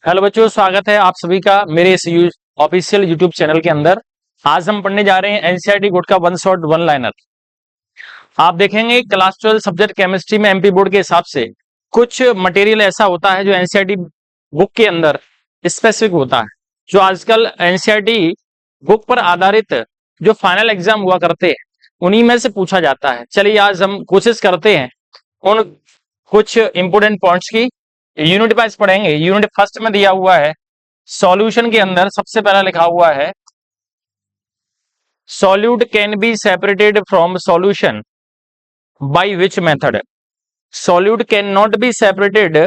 Hello बच्चों, स्वागत है आप सभी का मेरे इस ऑफिशियल यूट्यूब चैनल के अंदर। आज हम पढ़ने जा रहे हैं एनसीईआरटी गुड का वन शॉट वन लाइनर। आप देखेंगे क्लास 12 सब्जेक्ट केमिस्ट्री में एमपी बोर्ड के हिसाब से कुछ मटेरियल ऐसा होता है जो एनसीईआरटी बुक के अंदर स्पेसिफिक होता है, जो आजकल एनसीईआरटी बुक पर आधारित जो फाइनल एग्जाम हुआ करते हैं उन्हीं में से पूछा जाता है। चलिए आज हम कोशिश करते हैं उन कुछ इंपोर्टेंट पॉइंट्स की यूनिट वाइज पढ़ेंगे। यूनिट फर्स्ट में दिया हुआ है सॉल्यूशन के अंदर सबसे पहला लिखा हुआ है solute can be separated from solution by which method. Solute can not be separated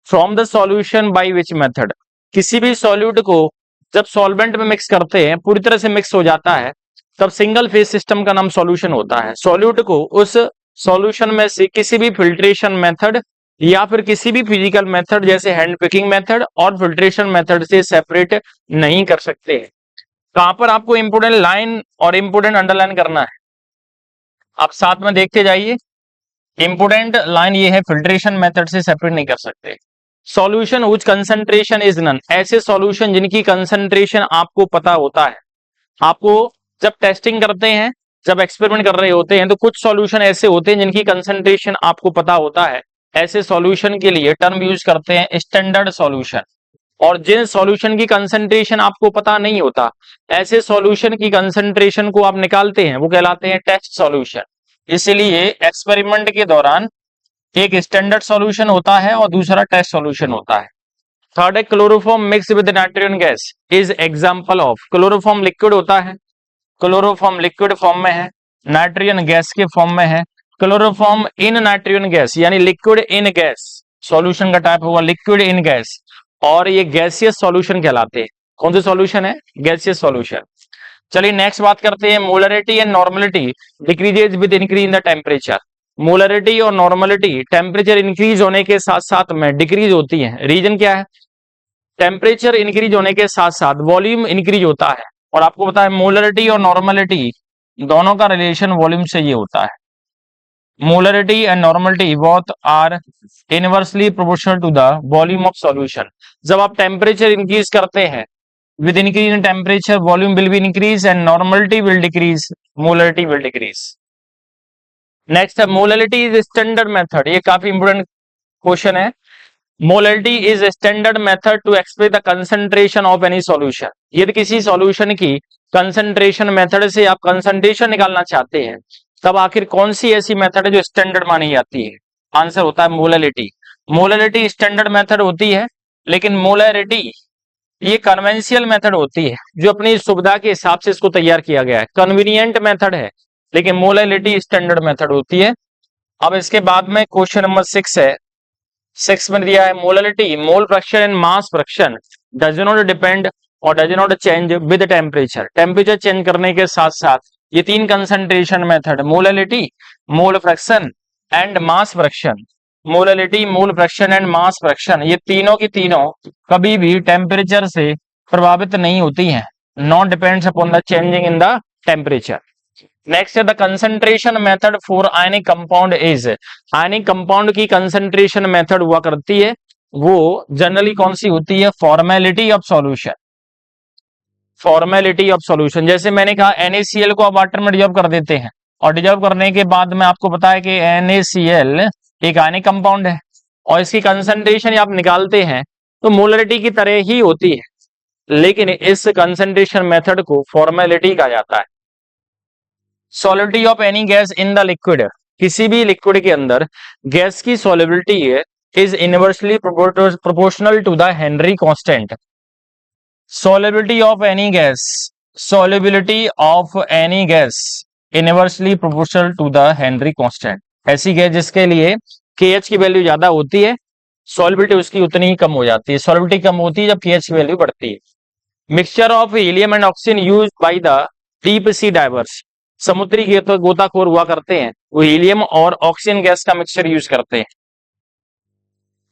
from the solution by which method. किसी भी सॉल्यूट को जब सॉल्वेंट में मिक्स करते हैं, पूरी तरह से मिक्स हो जाता है, तब सिंगल फेज सिस्टम का नाम सॉल्यूशन होता है। सॉल्यूट को उस सॉल्यूशन में से किसी भी फिल्ट्रेशन मेथड या फिर किसी भी फिजिकल मेथड जैसे हैंड पिकिंग मेथड और फिल्ट्रेशन मेथड से सेपरेट नहीं कर सकते हैं। कहां पर आपको इंपोर्टेंट लाइन और इंपोर्टेंट अंडरलाइन करना है, आप साथ में देखते जाइए। इंपोर्टेंट लाइन ये है, फिल्ट्रेशन मेथड से सेपरेट नहीं कर सकते। Solution which concentration is known, ऐसे सॉल्यूशन जिनकी कंसंट्रेशन आपको पता होता है। आपको जब टेस्टिंग करते हैं, जब एक्सपेरिमेंट कर रहे होते हैं, तो कुछ सॉल्यूशन ऐसे होते हैं जिनकी कंसंट्रेशन आपको पता होता है। ऐसे सॉल्यूशन के लिए टर्म यूज करते हैं स्टैंडर्ड सॉल्यूशन। और जिन सॉल्यूशन की कंसंट्रेशन आपको पता नहीं होता, ऐसे सॉल्यूशन की कंसंट्रेशन को आप निकालते हैं, वो कहलाते हैं टेस्ट सॉल्यूशन। इसलिए एक्सपेरिमेंट के दौरान एक स्टैंडर्ड सॉल्यूशन होता है और दूसरा टेस्ट सॉल्यूशन होता है। थर्ड है chloroform mix with nitrogen gas is example of. Chloroform liquid होता है, क्लोरोफॉर्म लिक्विड फॉर्म में है, नाइट्रोजन गैस के फॉर्म में है। क्लोरोफॉर्म इन नाइट्रोजन गैस यानी लिक्विड इन गैस, सॉल्यूशन का टाइप होगा लिक्विड इन गैस, और ये गैसियस सॉल्यूशन कहलाते हैं। कौन से सॉल्यूशन है? Gaseous solution. चलिए नेक्स्ट बात करते हैं molarity and normality decreases with increase in the temperature. Molarity और नॉर्मलिटी टेम्परेचर इंक्रीज होने के साथ साथ में डिक्रीज होती है। रीजन क्या है? टेम्परेचर इंक्रीज होने के साथ साथ वॉल्यूम इंक्रीज होता है, और आपको पता है मोलरिटी और नॉर्मलिटी दोनों का रिलेशन वॉल्यूम से ये होता है। Molarity and normality both are inversely proportional to the volume of solution. जब आप टेम्परेचर इंक्रीज करते हैं, with increase in temperature volume will be increase and normality will decrease, molarity will decrease. Next है molality is standard method। ये काफी important question है। molality is a standard method to express the concentration of any solution। यदि किसी solution की concentration method से आप concentration निकालना चाहते हैं, तब आखिर कौन सी ऐसी मेथड है जो स्टैंडर्ड मानी जाती है? आंसर होता है मोलैलिटी। मोलैलिटी स्टैंडर्ड मेथड होती है, लेकिन मोलैरिटी ये कन्वेंशियल मेथड होती है, जो अपनी सुविधा के हिसाब से इसको तैयार किया गया है। कन्वीनियंट मेथड है, लेकिन मोलैलिटी स्टैंडर्ड मेथड होती है। अब इसके बाद में क्वेश्चन नंबर 6 है। 6 में दिया है molality mole fraction and mass fraction does not depend और does not change with temperature. Temperature change करने के साथ साथ ये तीन concentration method molality, mole fraction and mass fraction, molality, mole fraction and mass fraction, ये तीनों की तीनों कभी भी टेम्परेचर से प्रभावित नहीं होती हैं। Not depends upon the changing in the temperature. Next है the concentration method for ionic compound is. Ionic compound की कंसंट्रेशन मेथड हुआ करती है, वो जनरली कौन सी होती है? Formality of solution. Formality of solution, जैसे मैंने कहा NaCl को आप वाटर में डिजॉल्व कर देते हैं, और डिजॉल्व करने के बाद में आपको पता है कि NaCl एक आयनिक कंपाउंड है, और इसकी कंसंट्रेशन आप निकालते हैं तो मोलरिटी की तरह ही होती है, लेकिन इस कंसंट्रेशन मेथड को फॉर्मेलिटी कहा जाता है। Solubility of any gas in the liquid, किसी भी लिक्विड के अंदर गैस की सॉलिबिलिटी है is inversely proportional to the Henry constant. solubility of any gas, solubility of any gas inversely proportional to the Henry constant। ऐसी gas जिसके लिए KH की वैल्यू ज्यादा होती है, solubility उसकी उतनी ही कम हो जाती है। solubility कम होती है जब KH की वैल्यू बढ़ती है। Mixture of helium and oxygen use by the deep sea divers, समुद्री गोताखोर हुआ करते हैं, वो हीलियम और ऑक्सीजन गैस का मिक्सचर यूज करते हैं।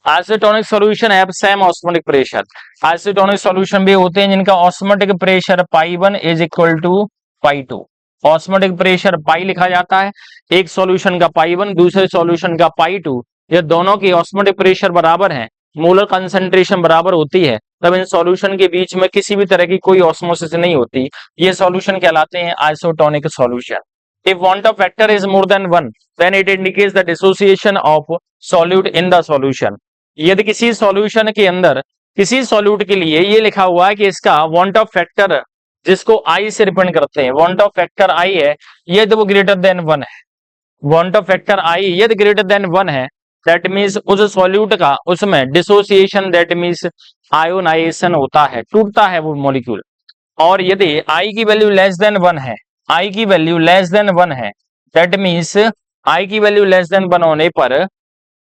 Isotonic solution have same osmotic pressure. Isotonic solution भी होते हैं जिनका osmotic pressure π1 is equal to π2। Osmotic pressure pi लिखा जाता है, एक सॉल्यूशन का π1 दूसरे सॉल्यूशन का π2, ये दोनों की ऑस्मोटिक प्रेशर बराबर हैं, मोलर कंसंट्रेशन बराबर होती है, तब इन सॉल्यूशन के बीच में किसी भी तरह की कोई ऑस्मोसिस नहीं होती। ये सॉल्यूशन कहलाते हैं isotonic solution. If van't Hoff factor is more than 1 then it indicates the dissociation of solute in the solution. यदि किसी सॉल्यूशन के अंदर किसी सॉल्यूट के लिए ये लिखा हुआ है कि इसका वांट ऑफ फैक्टर, जिसको आई से रिप्रेजेंट करते हैं, वांट ऑफ फैक्टर आई है, यदि वो ग्रेटर देन 1 है, वांट ऑफ फैक्टर आई यदि ग्रेटर देन 1 है, दैट मीन्स उस सॉल्यूट का उसमें डिसोसिएशन, दैट मीन्स आयोनाइजेशन होता है, टूटता है वो मॉलिक्यूल। और यदि आई की वैल्यू लेस देन 1 है, आई की वैल्यू लेस देन 1 है, दैट मीन्स आई की वैल्यू लेस देन 1 होने पर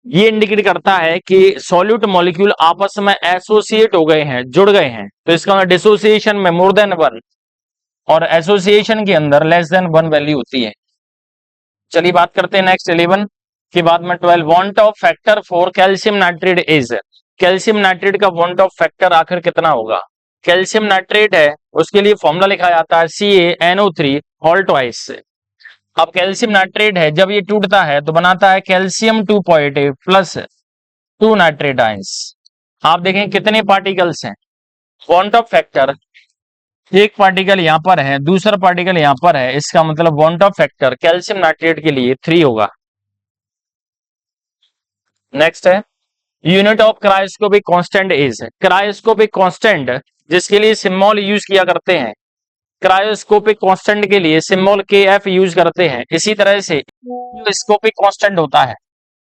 ये इंडिकेट करता है कि सॉल्यूट मॉलिक्यूल आपस में एसोसिएट हो गए हैं, जुड़ गए हैं। तो इसका मतलब डिसोसिएशन में मोर देन 1 और एसोसिएशन के अंदर लेस देन 1 वैल्यू होती है। चलिए बात करते हैं नेक्स्ट 11 के बाद में 12। Want Hoff factor for calcium nitrate is, calcium nitrate का वांट ऑफ फैक्टर आखिर कितना होगा? कैल्शियम नाइट्रेट है, उसके लिए फॉर्मूला लिखा जाता है CaNO3 होल ट्वाइस। अब कैल्शियम नाइट्रेट है, जब ये टूटता है तो बनाता है calcium 2 positive plus 2 nitrate ions. आप देखें कितने पार्टिकल्स हैं, वांट ऑफ फैक्टर एक पार्टिकल यहां पर है, दूसरा पार्टिकल यहां पर है, इसका मतलब want Hoff factor calcium nitrate के लिए 3 होगा। नेक्स्ट है unit of cryoscopic constant is, cryoscopic constant जिसके लिए सिंबल यूज किया करते हैं, क्रायोस्कोपिक कांस्टेंट के लिए सिंबल KF यूज करते हैं। इसी तरह से स्कोपिक कांस्टेंट होता है,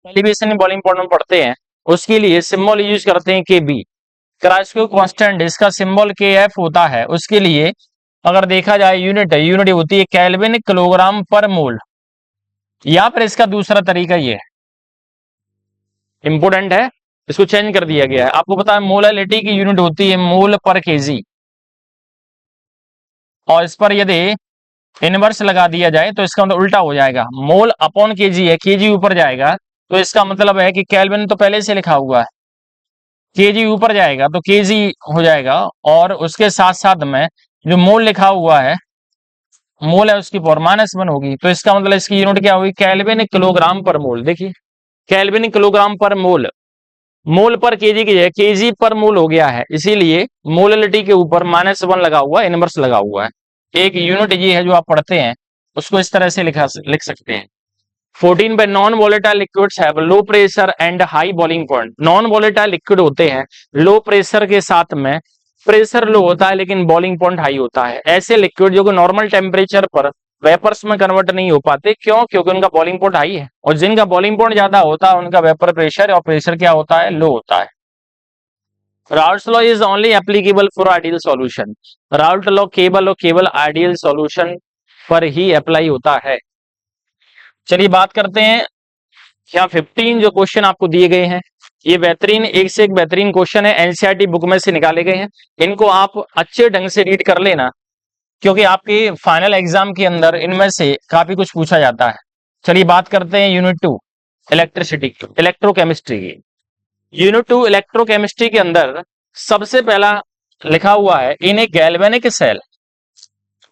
एलिवेशन बॉइलिंग पॉइंट में पढ़ते हैं, उसके लिए सिंबल यूज करते हैं KB। क्रायोस्कोपिक कांस्टेंट इसका सिंबल KF होता है, उसके लिए अगर देखा जाए यूनिट होती है केल्विन किलोग्राम पर मोल, या फिर इसका दूसरा तरीका ये है, इंपोर्टेंट है, इसको चेंज कर दिया गया है। आपको पता है मोलालिटी की यूनिट होती है मोल पर केजी, और इस पर यदि इनवर्स लगा दिया जाए तो इसका मतलब उल्टा हो जाएगा, मोल अपॉन केजी है, केजी ऊपर जाएगा तो इसका मतलब है कि केल्विन तो पहले से लिखा हुआ है, केजी ऊपर जाएगा तो केजी हो जाएगा, और उसके साथ साथ में जो मोल लिखा हुआ है, मोल है उसकी पावर -1 होगी। तो इसका मतलब इसकी यूनिट क्या होगी, केल्विन किलोग्राम पर मोल। देखिए केल्विन किलोग्राम पर मोल, मोल पर केजी की जगह केजी पर मोल हो गया है, इसीलिए मोललिटी के ऊपर -1 लगा हुआ है, इनवर्स लगा हुआ है। एक यूनिट ये है जो आप पढ़ते हैं, उसको इस तरह से लिख सकते हैं। 14 पे non volatile liquids have low pressure and high boiling point. Non volatile liquid होते हैं लो प्रेशर के साथ में, प्रेशर लो होता है लेकिन बॉइलिंग पॉइंट हाई होता है। ऐसे लिक्विड जो कि नॉर्मल टेम्परेचर पर वेपर्स में कन्वर्ट नहीं हो पाते, क्यों? क्योंकि उनका बॉइलिंग पॉइंट हाई है, और जिनका बॉइलिंग पॉइंट ज्यादा होता है उनका वेपर प्रेशर और प्रेशर क्या होता है, लो होता है। Raoult's law is only applicable for ideal solution. Raoult law केवल और केवल आइडियल सॉल्यूशन पर ही अप्लाई होता है। चलिए बात करते हैं, यहाँ 15 जो क्वेश्चन आपको दिए गए हैं, ये बेहतरीन, एक से एक बेहतरीन क्वेश्चन है, एनसीईआरटी बुक में से निकाले गए हैं। इनको आप अच्छे ढंग से रीड कर लेना, क्योंकि आपके फाइनल एग्जाम के अंदर इनमें से काफी कुछ पूछा जाता है। चलिए बात करते हैं यूनिट 2 इलेक्ट्रिसिटी, इलेक्ट्रोकेमिस्ट्री की। यूनिट 2 इलेक्ट्रोकेमिस्ट्री के अंदर सबसे पहला लिखा हुआ है in a galvanic cell,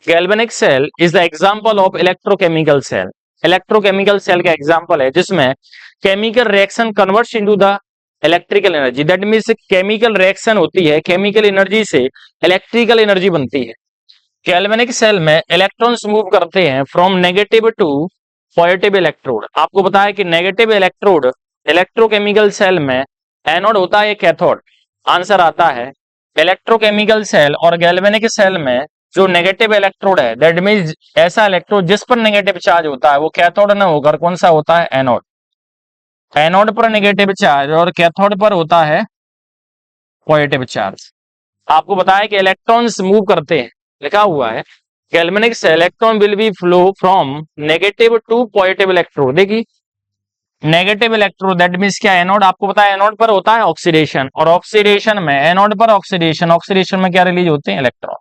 galvanic cell is the example of electrochemical cell. Electrochemical cell का एग्जांपल है जिसमें chemical reaction converts into the electrical energy, that means chemical reaction होती है, केमिकल एनर्जी से इलेक्ट्रिकल एनर्जी बनती है। गैल्वेनिक सेल में electrons move करते हैं from negative to positive electrode. आपको पता है कि नेगेटिव इलेक्ट्रोड इलेक्ट्रोकेमिकल सेल में, एनोड होता है कैथोड, आंसर आता है इलेक्ट्रोकेमिकल सेल और गैल्वेनिक सेल में जो नेगेटिव इलेक्ट्रोड है, दैट मींस ऐसा इलेक्ट्रोड जिस पर नेगेटिव चार्ज होता है वो कैथोड न होकर कौन सा होता है, एनोड। एनोड पर नेगेटिव चार्ज और कैथोड पर होता है पॉजिटिव चार्ज। आपको बताया कि इलेक्ट्रॉन्स मूव करते हैं, लिखा हुआ है galvanic cell electron will be flow from negative to positive electrode. देखिए नेगेटिव इलेक्ट्रोड दैट मींस क्या, एनोड। आपको पता है एनोड पर होता है ऑक्सीडेशन, और ऑक्सीडेशन में एनोड पर ऑक्सीडेशन, ऑक्सीडेशन में क्या रिलीज होते हैं, इलेक्ट्रॉन।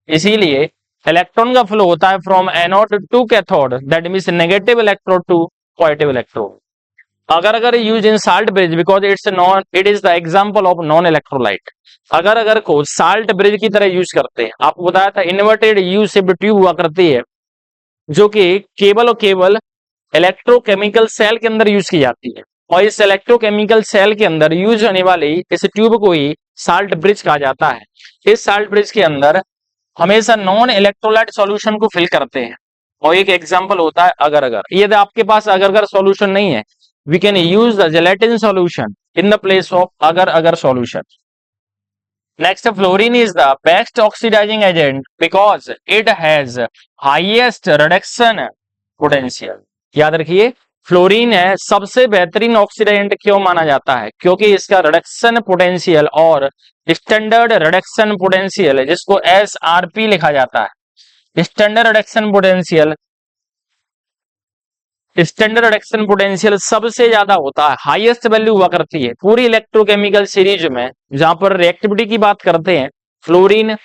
इसीलिए इलेक्ट्रॉन का फ्लो होता है from anode to cathode, that means negative electrode to positive electrode. Agar use in salt bridge because it is the example of non electrolyte. Agar को salt bridge की तरह use करते हैं, आपको बताया था इन्वर्टेड यू शेप्ड ट्यूब हुआ करती है जो कि केवल और केवल इलेक्ट्रोकेमिकल सेल के अंदर यूज की जाती है। और इस इलेक्ट्रोकेमिकल सेल के अंदर यूज होने वाली इस ट्यूब को ही साल्ट ब्रिज कहा जाता है। इस साल्ट ब्रिज के अंदर हमेशा नॉन इलेक्ट्रोलाइट सॉल्यूशन को फिल करते हैं और एक एग्जांपल होता है अगर अगर। यदि आपके पास अगर अगर सॉल्यूशन नहीं है, we can use the gelatin solution in the place of agar agar solution. Next, fluorine is the best oxidising agent because it has highest reduction potential. याद रखिए, फ्लोरीन है सबसे बेहतरीन ऑक्सीडेंट क्यों माना जाता है? क्योंकि इसका रिडक्शन पोटेंशियल और स्टैंडर्ड रिडक्शन पोटेंशियल है, जिसको SRP लिखा जाता है। स्टैंडर्ड रिडक्शन पोटेंशियल सबसे ज्यादा होता है, हाईएस्ट वैल्यू हुआ करती है पूरी इलेक्ट्रोकेमिकल सीरीज में। जहां पर रिएक्टिविटी की बात करते हैं, फ्लोरीन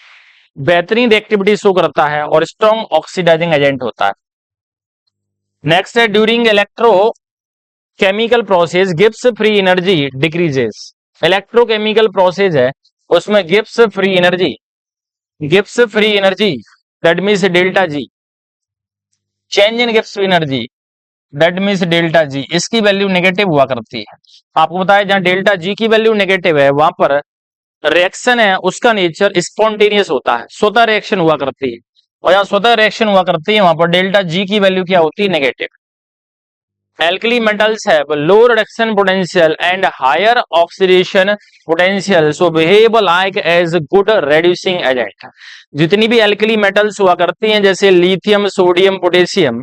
बेहतरीन रिएक्टिविटी शो करता है और स्ट्रॉन्ग ऑक्सीडाइजिंग एजेंट होता है। नेक्स्ट है, during electrochemical process Gibbs free energy decreases. Electrochemical process है, उसमें Gibbs free energy that means delta G, change in Gibbs free energy that means delta G, इसकी value negative हुआ करती है। आपको बताया जहां डेल्टा जी की वैल्यू नेगेटिव है, वहां पर रिएक्शन है उसका नेचर स्पॉन्टेनियस होता है, स्वतः रिएक्शन हुआ करती है। और जहां स्वतः रिएक्शन हुआ करती है, वहां पर डेल्टा जी की वैल्यू क्या होती है? Negative. Alkali metals have low reduction potential and higher oxidation potential, so behave like as good reducing agent। जितनी भी alkali metals हुआ करती हैं, जैसे लिथियम, सोडियम, पोटेशियम,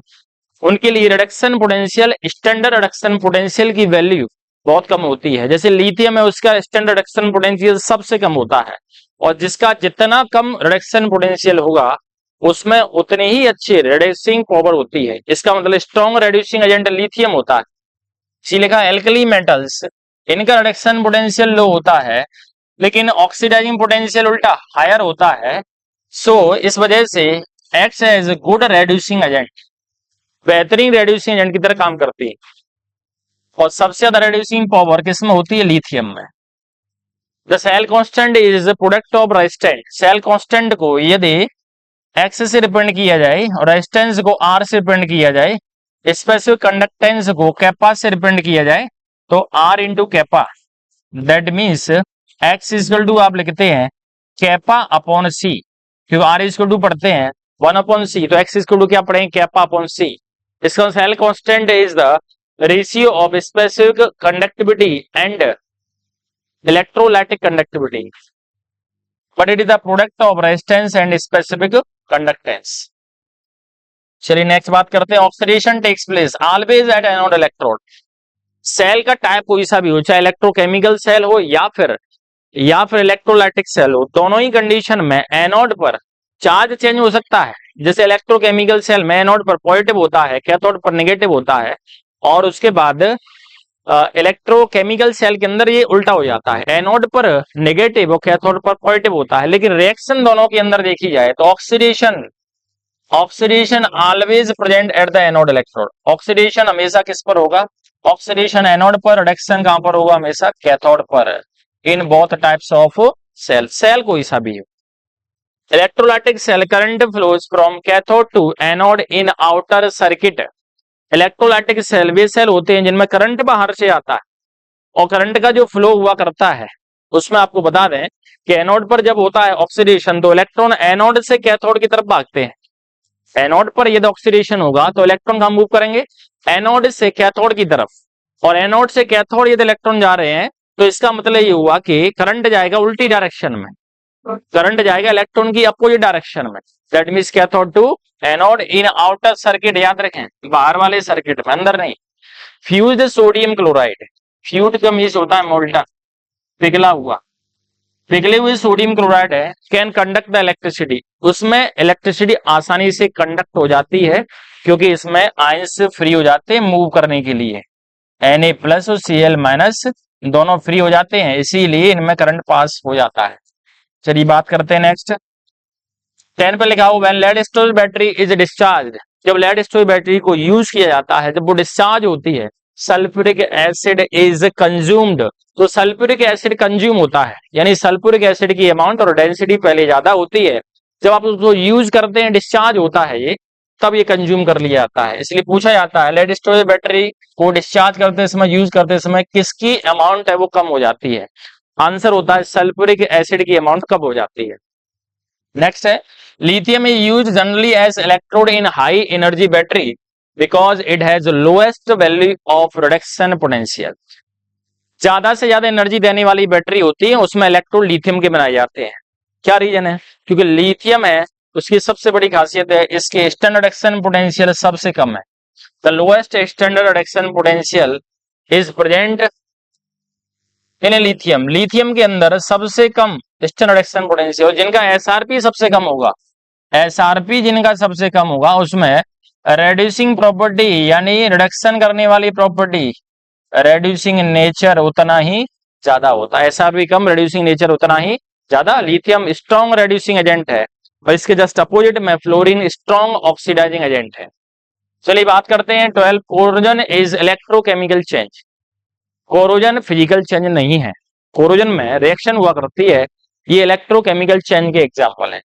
उनके लिए reduction potential, standard reduction potential की वैल्यू बहुत कम होती है। जैसे लिथियम है, उसका स्टैंडर्ड रिडक्शन पोटेंशियल सबसे कम होता है, और जिसका जितना कम रिडक्शन पोटेंशियल होगा उसमें उतनी ही अच्छी रिड्यूसिंग पावर होती है। इसका मतलब स्ट्रॉन्ग रिड्यूसिंग एजेंट लिथियम होता है। इसी लिखा एल्कली मेटल्स, इनका रिडक्शन पोटेंशियल लो होता है लेकिन ऑक्सीडाइजिंग पोटेंशियल उल्टा हायर होता है। सो इस वजह से acts as good reducing agent, बेहतरीन रिड्यूसिंग एजेंट की तरह काम करती है। और सबसे ज्यादा रिड्यूसिंग पावर किसमें होती है? लिथियम में। The cell constant is product of resistance. Cell constant को यदि एक्स से रिप्रेजेंट किया जाए और रेजिस्टेंस को आर से रिप्रेजेंट किया जाए, स्पेसिफिक कंडक्टेंस को कैपा से रिप्रेजेंट किया जाए, तो R into kappa, that means X equal to आप लिखते हैं कैपा अपॉन सी, क्योंकि आर इक्वल टू पढ़ते हैं 1 अपॉन सी, तो एक्स इक्वल टू क्या पढ़ेंगे? Kappa upon C. इसका cell constant is the ratio of specific conductivity and electrolytic conductivity, but it is the product of resistance and specific conductance। चलिए next बात करते हैं, oxidation takes place always at anode electrode. Cell का type कोई सा भी हो, चाहे इलेक्ट्रोकेमिकल सेल हो या फिर इलेक्ट्रोलाइटिक सेल हो, दोनों ही कंडीशन में एनोड पर चार्ज चेंज हो सकता है। जैसे इलेक्ट्रोकेमिकल सेल में एनोड पर पॉजिटिव होता है, कैथोड पर नेगेटिव होता है, और उसके बाद इलेक्ट्रोकेमिकल सेल के अंदर ये उल्टा हो जाता है, एनोड पर नेगेटिव और कैथोड पर पॉजिटिव होता है। लेकिन रिएक्शन दोनों के अंदर देखी जाए तो oxidation always present at the anode electrode. Oxidation हमेशा किस पर होगा? ऑक्सीडेशन एनोड पर, रिडक्शन कहां पर होगा? हमेशा कैथोड पर। In both types of cell कोई सा भी हो। Electrolytic cell current flows from cathode to anode in outer circuit. Electrolytic cell वे सेल होते हैं जिनमें करंट बाहर से आता है, और करंट का जो फ्लो हुआ करता है उसमें आपको बता दें कि एनोड पर जब होता है ऑक्सीडेशन, तो इलेक्ट्रॉन एनोड से कैथोड की तरफ भागते हैं। एनोड पर यदि ऑक्सीडेशन होगा तो इलेक्ट्रॉन कहां मूव करेंगे? एनोड से कैथोड की तरफ। और एनोड से कैथोड यदि इलेक्ट्रॉन जा रहे हैं तो इसका मतलब ये हुआ कि करंट जाएगा उल्टी डायरेक्शन में, करंट जाएगा इलेक्ट्रॉन की अपोजिट डायरेक्शन में। That means cathode to anode in outer circuit, याद रखें बाहर वाले सर्किट में, अंदर नहीं। फ्यूज्ड सोडियम क्लोराइड, फ्यूज्ड का मींस होता है मोल्टन, पिघला हुआ, पिघले हुए सोडियम क्लोराइड है, कैन कंडक्ट द इलेक्ट्रिसिटी। उसमें इलेक्ट्रिसिटी आसानी से कंडक्ट हो जाती है क्योंकि इसमें आयंस फ्री हो जाते हैं मूव करने के लिए। Na प्लस और Cl माइनस दोनों फ्री हो जाते हैं, इसीलिए इनमें करंट पास हो जाता है। चलिए बात करते हैं नेक्स्ट। 10 पे लिखा हो when lead storage battery is discharge. जब लेड स्टोरेज बैटरी को यूज किया जाता है, जब वो डिस्चार्ज होती है, सल्फ्यूरिक एसिड इज कंज्यूम्ड। तो सल्फ्यूरिक एसिड कंज्यूम होता है, यानी सल्फ्यूरिक एसिड की अमाउंट और डेंसिटी पहले ज्यादा होती है। जब आप उसको यूज करते हैं, डिस्चार्ज होता है ये, तब ये कंज्यूम कर लिया जाता है। इसलिए पूछा जाता है लेड स्टोरेज बैटरी को डिस्चार्ज करते समय, यूज करते समय किसकी अमाउंट है वो कम हो जाती है। आंसर होता है सल्फ्यूरिक एसिड की अमाउंट कम हो जाती है। नेक्स्ट है lithium is use generally as electrode in high energy battery because it has lowest value of reduction potential. ज्यादा से ज्यादा एनर्जी देने वाली बैटरी होती है उसमें इलेक्ट्रोड लिथियम के बनाए जाते हैं। क्या रीजन है? क्योंकि लिथियम है उसकी सबसे बड़ी खासियत है इसके स्टैंडर्ड रिडक्शन पोटेंशियल सबसे कम है। The lowest standard reduction potential is present in lithium. Lithium के अंदर सबसे कम स्टैंडर्ड रिडक्शन पोटेंशियल, जिनका एसआरपी सबसे कम होगा, एसआरपी जिनका सबसे कम होगा उसमें रेड्यूसिंग प्रॉपर्टी यानी रिडक्शन करने वाली प्रॉपर्टी, रेड्यूसिंग नेचर उतना ही ज्यादा होता है। एसआरपी कम, रेड्यूसिंग नेचर उतना ही ज्यादा। लिथियम स्ट्रॉन्ग रेड्यूसिंग एजेंट है और इसके जस्ट अपोजिट में फ्लोरीन स्ट्रॉन्ग ऑक्सीडाइजिंग एजेंट है। चलिए बात करते हैं 12 corrosion is electrochemical change. Corrosion physical change नहीं है, कोरोजन में रिएक्शन हुआ करती है, ये इलेक्ट्रोकेमिकल चेंज के एग्जांपल है।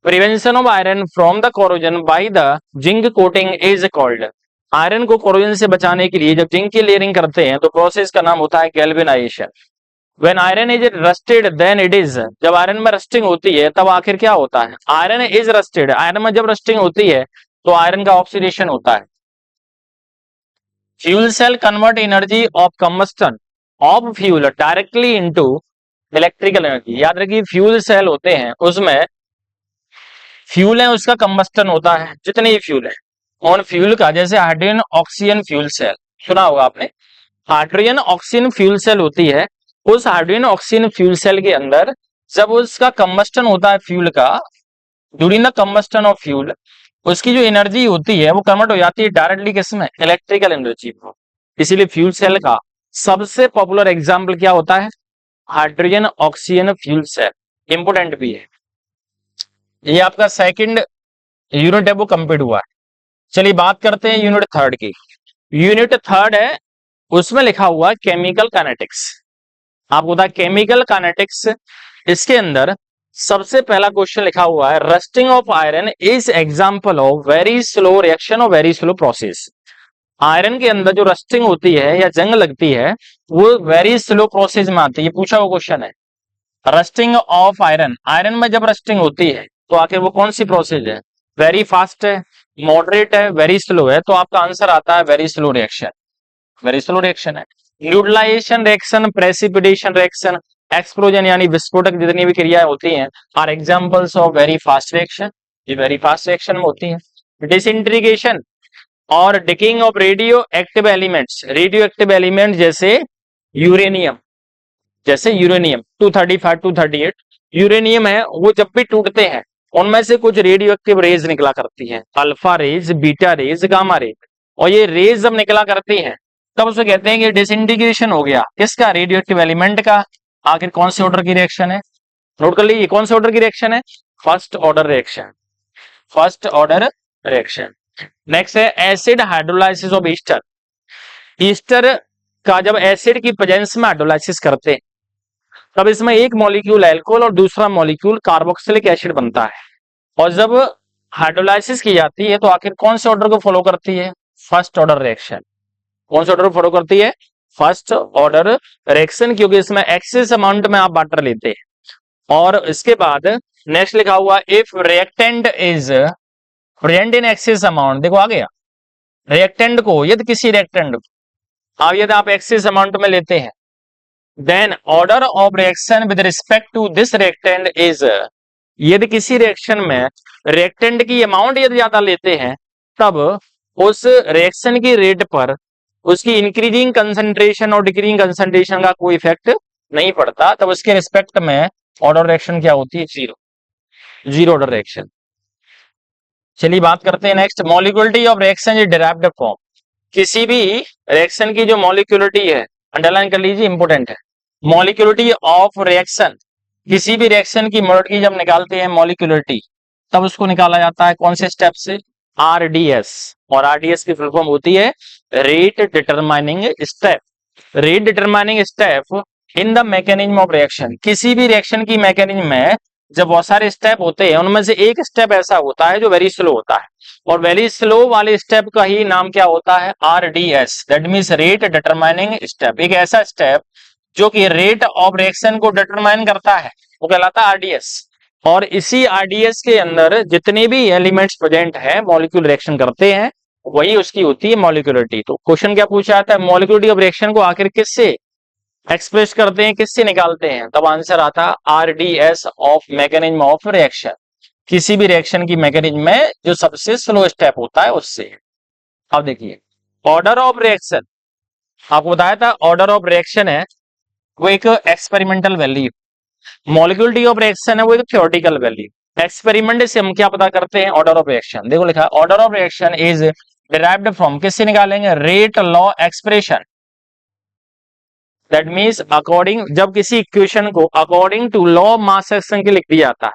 Prevention of iron from the corrosion by the zinc coating is called. Iron को कोरोजन से बचाने के लिए जब जिंक की लेयरिंग करते हैं तो प्रोसेस का नाम होता है galvanisation. When iron is rusted then it is, जब आयरन में रस्टिंग होती है तब आखिर क्या होता है? आयरन इज रस्टेड, आयरन में जब रस्टिंग होती है तो आयरन का ऑक्सीडेशन होता है। Fuel cell convert energy of combustion of fuel directly into electrical energy. याद रखिए फ्यूल सेल होते हैं उसमें फ्यूल है उसका कंबस्टन होता है, जितने ही फ्यूल है ऑन फ्यूल का, जैसे हाइड्रोजन ऑक्सीजन फ्यूल सेल सुना होगा आपने। हाइड्रोजन ऑक्सीजन फ्यूल सेल होती है, उस हाइड्रोजन ऑक्सीजन फ्यूल सेल के अंदर जब उसका कंबस्टन होता है फ्यूल का, during the combustion of fuel उसकी जो एनर्जी होती है वो कन्वर्ट हो जाती है डायरेक्टली किसमें? इलेक्ट्रिकल एनर्जी में। इसीलिए फ्यूल सेल का सबसे पॉपुलर एग्जाम्पल क्या होता है? Hydrogen oxygen fuel cell. Important भी है ये, आपका सेकंड यूनिट है वो कंप्लीट हुआ है। चलिए बात करते हैं यूनिट थर्ड की। यूनिट थर्ड है उसमें लिखा हुआ केमिकल काइनेटिक्स। आपको पता है केमिकल काइनेटिक्स, इसके अंदर सबसे पहला क्वेश्चन लिखा हुआ है rusting of iron is example of very slow reaction और वेरी स्लो प्रोसेस। आयरन के अंदर जो रस्टिंग होती है या जंग लगती है वो वेरी स्लो प्रोसेस में आती है। ये पूछा हुआ क्वेश्चन है रस्टिंग ऑफ आयरन। आयरन में जब रस्टिंग होती है तो आखिर वो कौन सी प्रोसेस है? वेरी फास्ट है, मॉडरेट है, वेरी स्लो है। तो आपका आंसर आता है very slow reaction, very slow reaction है। Neutralisation reaction, precipitation reaction, explosion यानी विस्फोटक जितनी भी क्रियाएं होती हैं are examples of very fast reaction, ये वेरी फास्ट रिएक्शन में होती है। डिसइंटीग्रेशन और decaying of radioactive elements, radioactive element जैसे यूरेनियम, जैसे यूरेनियम 235 238 यूरेनियम है, वो जब भी टूटते हैं उनमें से कुछ रेडियो एक्टिव रेज निकला करती हैं, alpha rays, beta rays, gamma rays. और ये रेज जब निकला करती हैं तब उसे कहते हैं कि डिसइंटीग्रेशन हो गया किसका? रेडियो एक्टिव एलिमेंट का। आखिर कौन से ऑर्डर की रिएक्शन है? नोट कर लीजिए कौन से ऑर्डर की रिएक्शन है? First order reaction, first order reaction. Next है acid hydrolysis of ester. Ester का जब एसिड की प्रेजेंस में हाइड्रोलाइसिस करते हैं तब इसमें एक मॉलिक्यूल अल्कोहल और दूसरा मॉलिक्यूल कार्बोक्सिलिक एसिड बनता है। और जब हाइड्रोलाइसिस की जाती है तो आखिर कौन से ऑर्डर को फॉलो करती है? First order reaction. कौन से ऑर्डर को फॉलो करती है? फर्स्ट ऑर्डर रिएक्शन, क्योंकि इसमें एक्सेस अमाउंट में आप वाटर लेते हैं। और इसके बाद नेक्स्ट लिखा हुआ if reactant is present in excess amount, देखो आ गया रिएक्टेंट को, यदि किसी रिएक्टेंट को यदि आप एक्सेस अमाउंट में लेते हैं then order of reaction with respect to this reactant is, यदि किसी रिएक्शन में रिएक्टेंट की अमाउंट यदि ज्यादा लेते हैं तब उस रिएक्शन की रेट पर उसकी इंक्रीजिंग कंसंट्रेशन और डिक्रीजिंग कंसंट्रेशन का कोई इफेक्ट नहीं पड़ता, तब उसके रिस्पेक्ट में ऑर्डर रिएक्शन क्या होती है? Zero, zero order reaction. चलिए बात करते हैं next molecularity of reaction is derived from. किसी भी रिएक्शन की जो मॉलिक्यूलिटी है, अंडरलाइन कर लीजिए इंपोर्टेंट है, मॉलिक्यूलिटी ऑफ रिएक्शन, किसी भी रिएक्शन की मॉलिक्यूलिटी जब निकालते हैं मॉलिक्यूलिटी तब उसको निकाला जाता है कौन से स्टेप से? आरडीएस। और आरडीएस की फुल फॉर्म होती है rate determining step, rate determining step in the mechanism of reaction. किसी भी रिएक्शन की मैकेनिज्म में जब बहुत सारे स्टेप होते हैं उनमें से एक स्टेप ऐसा होता है जो वेरी स्लो होता है, और वेरी स्लो वाले स्टेप का ही नाम क्या होता है, RDS, that means rate determining step. एक ऐसा स्टेप जो कि रेट ऑफ रिएक्शन को डिटरमाइन करता है वो कहलाता है RDS। और इसी RDS के अंदर जितने भी एलिमेंट्स प्रेजेंट है मॉलिक्यूल रिएक्शन करते हैं, वही उसकी होती है मॉलिक्यूलरिटी। तो क्वेश्चन क्या पूछा जाता है, मॉलिक्यूलरिटी ऑफ रिएक्शन को आखिर किससे एक्सप्रेस करते हैं, किससे निकालते हैं, तब आंसर आता है RDS of mechanism of reaction. किसी भी रिएक्शन की मैकेनिज्म में जो सबसे स्लो स्टेप होता है उससे। अब देखिए ऑर्डर ऑफ रिएक्शन, आपको बताया था ऑर्डर ऑफ रिएक्शन है वो एक experimental value, molecularity of reaction है वो एक थ्योरेटिकल वैल्यू। एक्सपेरिमेंट से हम क्या पता करते हैं, ऑर्डर ऑफ रिएक्शन। देखो लिखा है order of reaction is derived from, किससे निकालेंगे, rate law expression. That means according, जब किसी इक्वेशन को according to law of mass action के लिख दिया जाता है,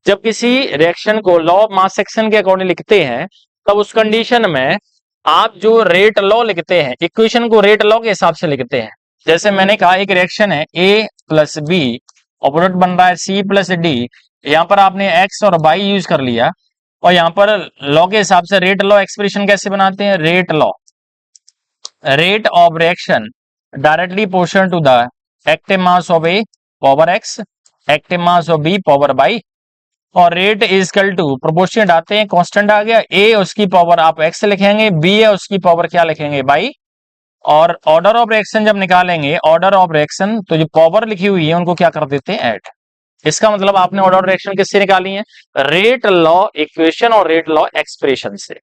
जब किसी रिएक्शन को लॉ ऑफ मास एक्शन के अकॉर्डिंग लिखते हैं तब उस कंडीशन में आप जो रेट लॉ लिखते हैं, इक्वेशन को रेट लॉ के हिसाब से लिखते हैं। जैसे मैंने कहा एक रिएक्शन है A प्लस बी, ऑपोजिट बन रहा है C प्लस डी, यहाँ पर आपने X और Y यूज कर लिया, और यहाँ पर लॉ के हिसाब से रेट लॉ एक्सप्रेशन कैसे बनाते हैं, rate law, rate of reaction directly proportional to the active mass of A power X, active mass of B power Y, और rate is equal to proportional आते हैं, कांस्टेंट आ गया, A उसकी power आप X लिखेंगे, B है उसकी power क्या लिखेंगे, Y। और ऑर्डर ऑफ रिएक्शन जब निकालेंगे, ऑर्डर ऑफ रिएक्शन तो जो पावर लिखी हुई है उनको क्या कर देते हैं, ऐड। इसका मतलब आपने ऑर्डर ऑफ रिएक्शन किससे निकाली है, रेट लॉ इक्वेशन और रेट लॉ एक्सप्रेशन से।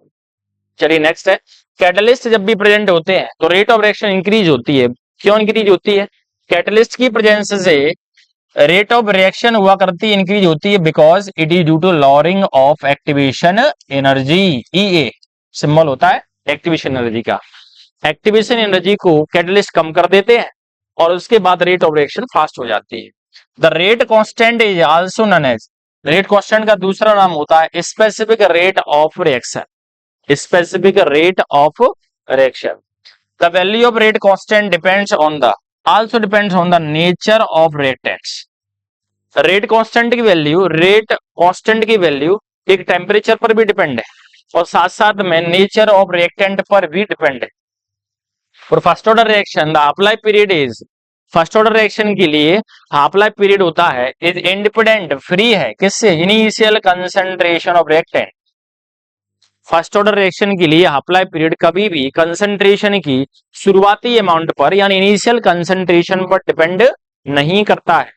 चलिए नेक्स्ट है, कैटलिस्ट जब भी प्रेजेंट होते हैं तो रेट ऑफ रिएक्शन इंक्रीज होती है। क्यों इंक्रीज होती है, कैटलिस्ट की प्रेजेंस से रेट ऑफ रिएक्शन हुआ करती है, इंक्रीज होती है, because it is due to lowering of activation energy, EA symbol होता है एक्टिवेशन एनर्जी का। एक्टिवेशन एनर्जी को कैटलिस्ट कम कर देते हैं और उसके बाद रेट ऑफ रिएक्शन फास्ट हो जाती है। The rate constant is also known as, rate constant का दूसरा नाम होता है specific rate of reaction, specific rate of reaction. The value of rate constant depends on the, also depends on the nature of reactants. Rate constant की value, rate constant की value एक temperature पर भी डिपेंड है और साथ साथ में नेचर ऑफ रिएक्टेंट पर भी डिपेंड है। For first order reaction the half life period is, first order reaction के लिए हाफ लाइफ पीरियड होता है इज इंडिपेंडेंट, फ्री है किससे, initial concentration of reactant. First order reaction के लिए हाफ लाइफ पीरियड कभी भी कंसंट्रेशन की शुरुआती अमाउंट पर यानी इनिशियल कंसंट्रेशन पर डिपेंड नहीं करता है।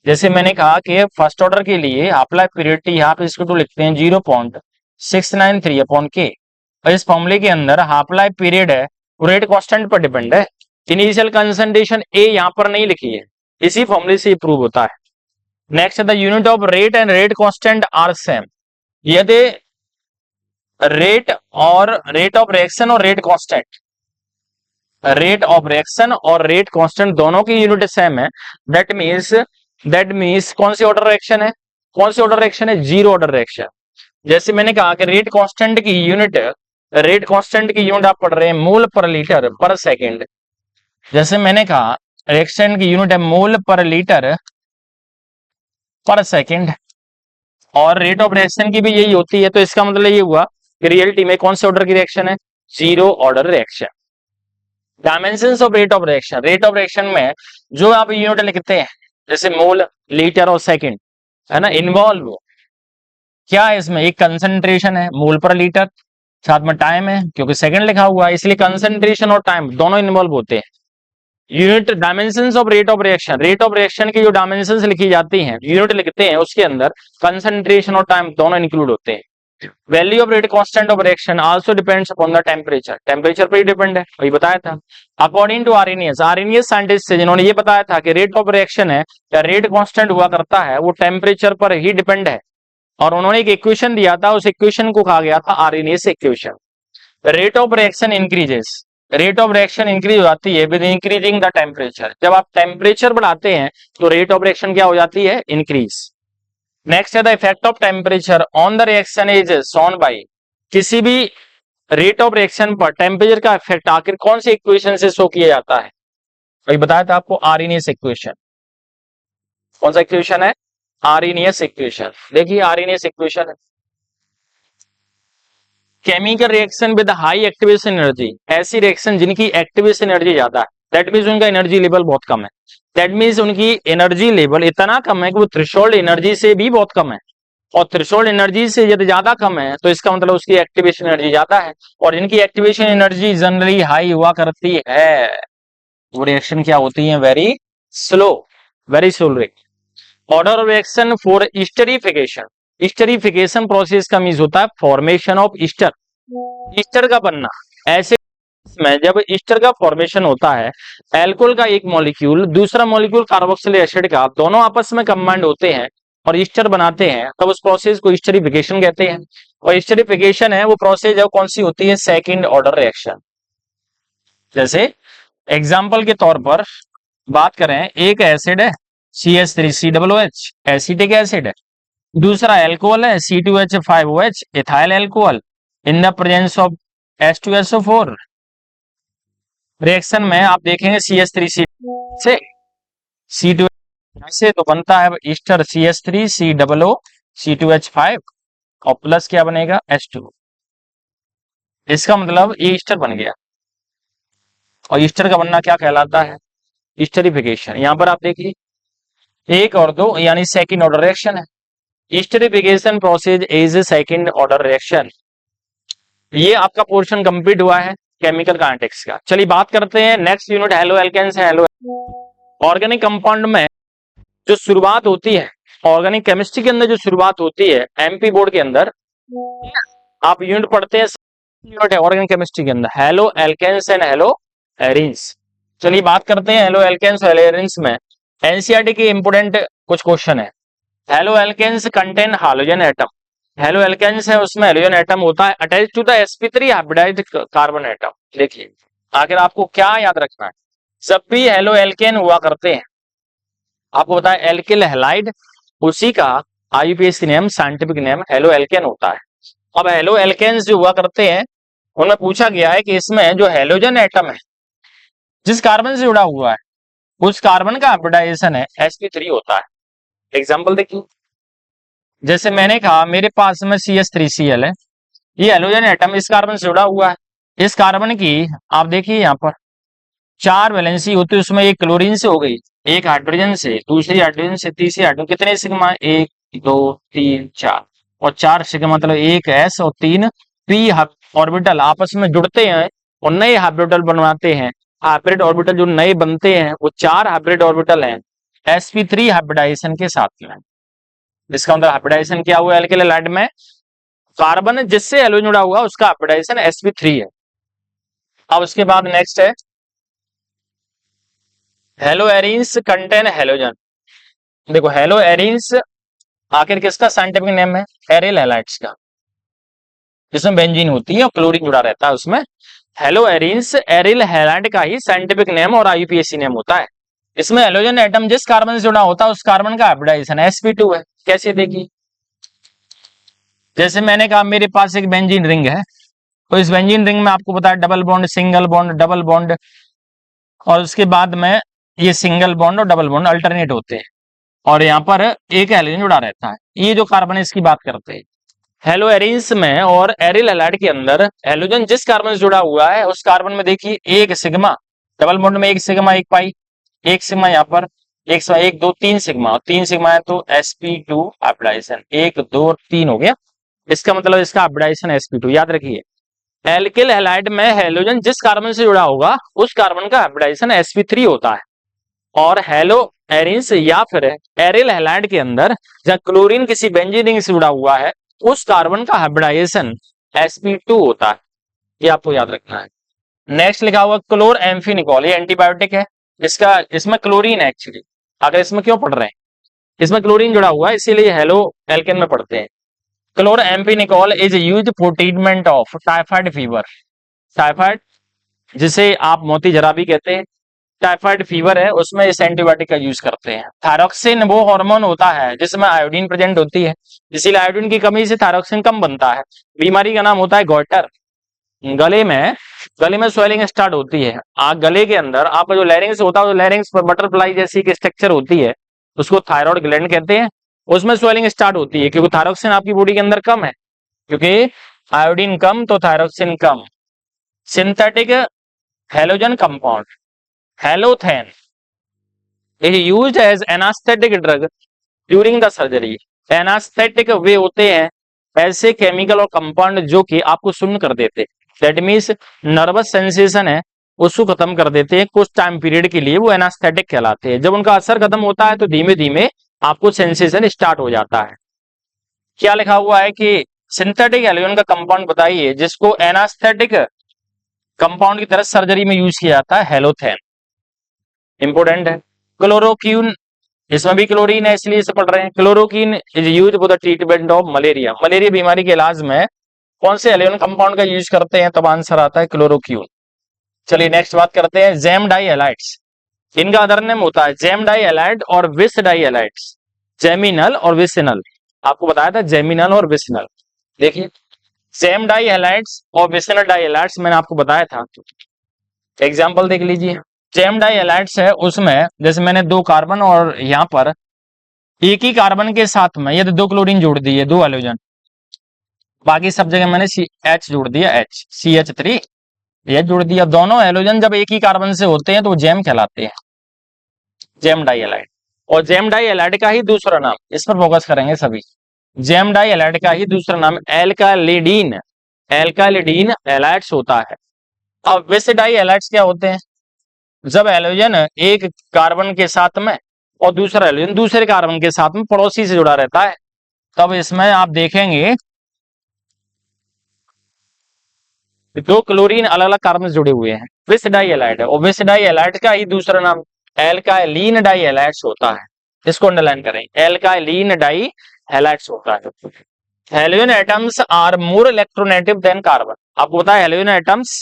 जैसे मैंने कहा कि फर्स्ट ऑर्डर के लिए हाफ लाइफ पीरियड यहाँ पे इसको तो लिखते हैं 0.693 अपॉन के, और इस फॉर्मूले के अंदर हाफ लाइफ पीरियड है वो रेट कांस्टेंट पर डिपेंड है, इनिशियल कंसंट्रेशन ए यहाँ पर नहीं लिखी है, इसी फॉर्मूले से प्रूव होता है। Next the unit of rate and rate constant are same, यदि रेट और रेट ऑफ रिएक्शन और rate constant, rate of reaction और रेट कांस्टेंट दोनों की यूनिट सेम है, दैट मींस कौन सी ऑर्डर रिएक्शन है, कौन सी ऑर्डर रिएक्शन है, जीरो ऑर्डर रिएक्शन। जैसे मैंने कहा कि रेट कांस्टेंट की यूनिट, रेट कांस्टेंट की यूनिट आप पढ़ रहे हैं मोल पर लीटर पर सेकेंड, जैसे मैंने कहा रिएक्शन की यूनिट है मोल पर लीटर पर सेकेंड, और रेट ऑफ रिएक्शन की भी यही होती है। तो इसका मतलब ये हुआ कि रियलिटी में कौन से ऑर्डर की रिएक्शन है, zero order reaction. Dimensions of rate of reaction, rate of reaction में जो आप यूनिट लिखते हैं जैसे मोल, लीटर और सेकंड, है ना, इन्वॉल्व क्या है इसमें, एक कंसंट्रेशन है मोल पर लीटर, साथ में टाइम है क्योंकि सेकंड लिखा हुआ है, इसलिए कंसंट्रेशन और टाइम दोनों इन्वॉल्व होते हैं। Unit dimensions of rate of reaction, rate of reaction की जो डायमेंशंस लिखी जाती हैं, यूनिट लिखते हैं, उसके अंदर कंसंट्रेशन और टाइम दोनों इंक्लूड होते हैं। Value of rate constant of reaction also depends upon the temperature, temperature पर ही डिपेंड है, वही बताया था। अकॉर्डिंग टू आर्रेनियस, आर्रेनियस साइंटिस्ट से जिन्होंने ये बताया था कि रेट ऑफ रिएक्शन है या रेट कांस्टेंट हुआ करता है वो टेम्परेचर पर ही डिपेंड है, और उन्होंने एक इक्वेशन दिया था, उस इक्वेशन को कहा गया था Arrhenius equation. Rate of reaction increases, rate of reaction increase हो जाती है विद इंक्रीजिंग द टेम्परेचर, जब आप टेम्परेचर बढ़ाते हैं तो रेट ऑफ रिएक्शन क्या हो जाती है, इंक्रीज। नेक्स्ट है the effect of temperature on the reaction is shown by, किसी भी रेट ऑफ रिएक्शन पर टेम्परेचर का इफेक्ट आखिर कौन सी इक्वेशन से शो किया जाता है, वही बताया था आपको आर्रेनियस इक्वेशन। कौन सा इक्वेशन है, आर्हेनियस इक्वेशन। देखिए आर्हेनियस इक्वेशन है, chemical reaction with high activation energy, ऐसी रिएक्शन जिनकी एक्टिवेशन एनर्जी ज्यादा है, दैट मीन्स उनका एनर्जी लेवल बहुत कम है। दैट मीन्स उनकी एनर्जी लेवल इतना कम है कि वो थ्रेशोल्ड एनर्जी से भी बहुत कम है, और थ्रेशोल्ड एनर्जी से यदि ज्यादा कम है तो इसका मतलब उसकी एक्टिवेशन एनर्जी ज्यादा है, और इनकी एक्टिवेशन एनर्जी जनरली हाई हुआ करती है, वो रिएक्शन क्या होती है, very slow, very slow reaction. Order of reaction for esterification, esterification process का मीन्स होता है फॉर्मेशन ऑफ ईस्टर, ईस्टर का बनना। ऐसे में जब ईस्टर का फॉर्मेशन होता है, एल्कोहल का एक मॉलिक्यूल दूसरा मॉलिक्यूल कार्बोक्सिलिक एसिड का, दोनों आपस में कंबाइंड होते हैं और ईस्टर बनाते हैं, तब उस प्रोसेस को स्टरीफिकेशन कहते हैं। और स्टरीफिकेशन है वो प्रोसेस है कौन सी होती है, सेकंड ऑर्डर रिएक्शन। जैसे एग्जाम्पल के तौर पर बात करें, एक एसिड है CH3COOH, एसिटिक एसिड है, दूसरा एल्कोहल है C2H5OH, ethyl alcohol, in the presence of H2SO4। Reaction में आप देखेंगे CH3C से C2 से तो बनता है ईस्टर CH3COO C2H5 और प्लस क्या बनेगा H2। इसका मतलब ये ईस्टर बन गया, और ईस्टर का बनना क्या कहलाता है, ईस्टरिफिकेशन। यहां पर आप देखिए एक और दो यानी सेकंड ऑर्डर रिएक्शन है, esterification process is second order reaction. ये आपका पोर्शन कंप्लीट हुआ है केमिकल काइनेटिक्स का। चलिए बात करते हैं नेक्स्ट यूनिट हेलो एल्केन्स है। हेलो ऑर्गेनिक कंपाउंड में जो शुरुआत होती है, ऑर्गेनिक केमिस्ट्री के अंदर जो शुरुआत होती है एमपी बोर्ड के अंदर, आप यूनिट पढ़ते हैं, यूनिट है ऑर्गेनिक केमिस्ट्री के अंदर haloalkanes and haloarenes. चलिए बात करते हैं हेलो एल्केन्स और एरिन्स में एनसीईआरटी के इंपोर्टेंट कुछ क्वेश्चन है। Haloalkanes contain hydrogen atom, haloalkanes है उसमें हाइड्रोजन एटम होता है attach to the sp3 hybridised carbon atom. देखिए आखिर आपको क्या याद रखना है, जब भी हेलो एल्केन हुआ करते हैं, आपको पता है एल्किल हैलाइड, उसी का IUPAC name scientific name halo alkane होता है। अब हेलो एल्केन्स जो हुआ करते हैं उनमें पूछा गया है कि इसमें जो हेलोजन एटम है जिस कार्बन से जुड़ा हुआ है उस कार्बन का हाइब्रिडाइजेशन है sp3 होता है। एग्जाम्पल देखिए, जैसे मैंने कहा मेरे पास में CH3Cl है, ये हेलोजन एटम इस कार्बन से जुड़ा हुआ है, इस कार्बन की आप देखिए यहाँ पर 4 वैलेंसी होती है, उसमें एक क्लोरीन से हो गई, एक हाइड्रोजन से, दूसरी हाइड्रोजन से, तीसरी हाइड्रोजन, कितने सिग्मा, 1 2 3 4, और 4 सिग्मा मतलब एक s और 3 p ऑर्बिटल आपस में जुड़ते हैं और नए हाइब्रिडल बनवाते हैं। हाइब्रिड ऑर्बिटल जो नए बनते हैं वो 4 हाइब्रिड ऑर्बिटल हैं sp3 हाइब्रिडाइजेशन के साथ में। इसका मतलब हाइब्रिडाइजेशन क्या हुआ एल्किल हैलाइड में, कार्बन जिससे हेलोजन जुड़ा हुआ उसका हाइब्रिडाइजेशन sp3 है। अब उसके बाद नेक्स्ट है हेलो एरिन्स कंटेन हेलोजन। देखो हेलो एरिन्स आखिर किसका साइंटिफिक नेम है, एरिल हैलाइड्स का, जिसमें बेंजीन होती है और क्लोरीन जुड़ा रहता है उसमें। हेलो एरिन्स एरिल हैलाइड का ही साइंटिफिक नेम और आईयूपीएसी नेम होता है। इसमें हेलोजन एटम जिस कार्बन से जुड़ा होता है उस कार्बन का हाइब्रिडाइजेशन sp2 है। कैसे देखिए, जैसे मैंने कहा मेरे पास एक बेंजीन रिंग है, तो इस बेंजीन रिंग में आपको पता है double bond, single bond, double bond, और उसके बाद में ये सिंगल बॉन्ड और डबल बॉन्ड अल्टरनेट होते हैं, और यहाँ पर एक हेलोजन जुड़ा रहता है। ये जो कार्बन है इसकी बात करते हैं। हेलो एरिन्स में और एरिल हैलाइड के अंदर हेलोजन जिस कार्बन से जुड़ा हुआ है उस कार्बन में देखिए एक सिग्मा, डबल बॉन्ड में एक सिग्मा एक पाई, एक सिग्मा यहाँ पर, एक सिग्मा, 1 2 3 सिग्मा, 3 सिग्मा है तो sp2 हाइब्रिडाइजेशन, 1 2 3 हो गया। इसका मतलब इसका हाइब्रिडाइजेशन sp2। याद रखिए एल्किल हैलाइड में हेलोजन जिस कार्बन से जुड़ा होगा उस कार्बन का हाइब्रिडाइजेशन sp3 होता है, और हेलो एरिन्स या फिर एरिल हैलाइड के अंदर जब क्लोरीन किसी बेंजीन रिंग से जुड़ा हुआ है उस कार्बन का हाइब्रिडाइजेशन sp2 होता है। ये आपको याद रखना है। नेक्स्ट लिखा हुआ क्लोर एम्फिनिकॉल, ये एंटीबायोटिक है, इसका इसमें क्लोरीन है एक्चुअली। अगर इसमें क्यों पढ़ रहे हैं, इसमें क्लोरीन जुड़ा हुआ है इसीलिए हेलो एल्केन में पढ़ते हैं। Chloramphenicol is used for treatment of typhoid fever, typhoid जिसे आप मोती जरा भी कहते हैं, टाइफाइड फीवर है उसमें इस एंटीबायोटिक का यूज करते हैं। थायरॉक्सिन वो हार्मोन होता है जिसमें आयोडीन प्रेजेंट होती है, इसीलिए आयोडीन की कमी से थायरॉक्सिन कम बनता है। बीमारी का नाम होता है गॉइटर। गले में स्वेलिंग स्टार्ट होती है, गले के अंदर आपका जो लैरिंग्स होता है, जो लैरिंग्स पर बटरफ्लाई जैसी की स्ट्रक्चर होती है उसको थायराइड ग्लैंड कहते हैं, उसमें स्वेलिंग स्टार्ट होती है, क्योंकि थायरोक्सिन आपकी बॉडी के अंदर कम है, क्योंकि आयोडीन कम तो थायरोक्सिन कम। Synthetic halogen compound halothane is used as anaesthetic drug during the surgery. Anaesthetic वे होते हैं ऐसे केमिकल और कंपाउंड जो कि आपको सुन्न कर देते, दैट मीन्स नर्वस सेंसेशन है उसको खत्म कर देते हैं कुछ टाइम पीरियड के लिए, वो एनास्थेटिक कहलाते हैं। जब उनका असर खत्म होता है तो धीमे धीमे आपको सेंसेशन स्टार्ट हो जाता है। क्या लिखा हुआ है कि सिंथेटिक हेलोजन का कंपाउंड बताइए जिसको एनास्थेटिक कंपाउंड की तरह सर्जरी में यूज किया जाता है, हेलोथेन। इंपोर्टेंट है। क्लोरोक्वीन, इसमें भी क्लोरीन है इसलिए इसे पढ़ रहे हैं। Chloroquine is used for the treatment of malaria. Malaria बीमारी के इलाज में कौन से हेलोजन कंपाउंड का यूज करते हैं, तब आंसर आता है क्लोरोक्वीन। चलिए नेक्स्ट बात करते हैं जेम डाई हैलाइड्स। इनका अदर नेम होता है जेम डाई हैलाइड और विस डाई हैलाइड्स, जेमिनल और विसिनल। आपको बताया था जेमिनल और विसिनल। देखिए जेम डाई हैलाइड्स और विसिनल डाई हैलाइड्स मैंने आपको बताया था, एग्जाम्पल देख लीजिए। जेम डाई हैलाइड्स है उसमें जैसे मैंने 2 कार्बन और यहाँ पर एक ही कार्बन के साथ में यदि 2 क्लोरीन जोड़ दिए, 2 हाइड्रोजन, बाकी सब जगह मैंने H जोड़ दिया, H CH3 ये जोड़ दिया। दोनों हाइड्रोजन जब एक ही कार्बन से होते हैं तो वो जेम कहलाते हैं, जेम डाई हैलाइड। और जेम डाई हैलाइड का ही दूसरा नाम, इस पर फोकस करेंगे सभी, जेम डाई हैलाइड का ही दूसरा नाम एल्कालिडीन, एल्कालिडीन हैलाइड्स होता है। अब विस डाई हैलाइड्स क्या होते हैं, जब हाइड्रोजन एक कार्बन के साथ में और दूसरा हाइड्रोजन दूसरे कार्बन के साथ में पड़ोसी से जुड़ा रहता है, तब इसमें आप देखेंगे 2 क्लोरीन अलग अलग कार्बन से जुड़े हुए हैं, विस डाई हैलाइड है। और विस डाई हैलाइड का ही दूसरा नाम एल्काइलिन डाई हैलाइड्स होता है। इसको अंडरलाइन करें, एल्काइलिन डाई हैलाइड्स होता है। Halogen atoms are more electronegative than carbon. आपको पता है हेलोजन एटम्स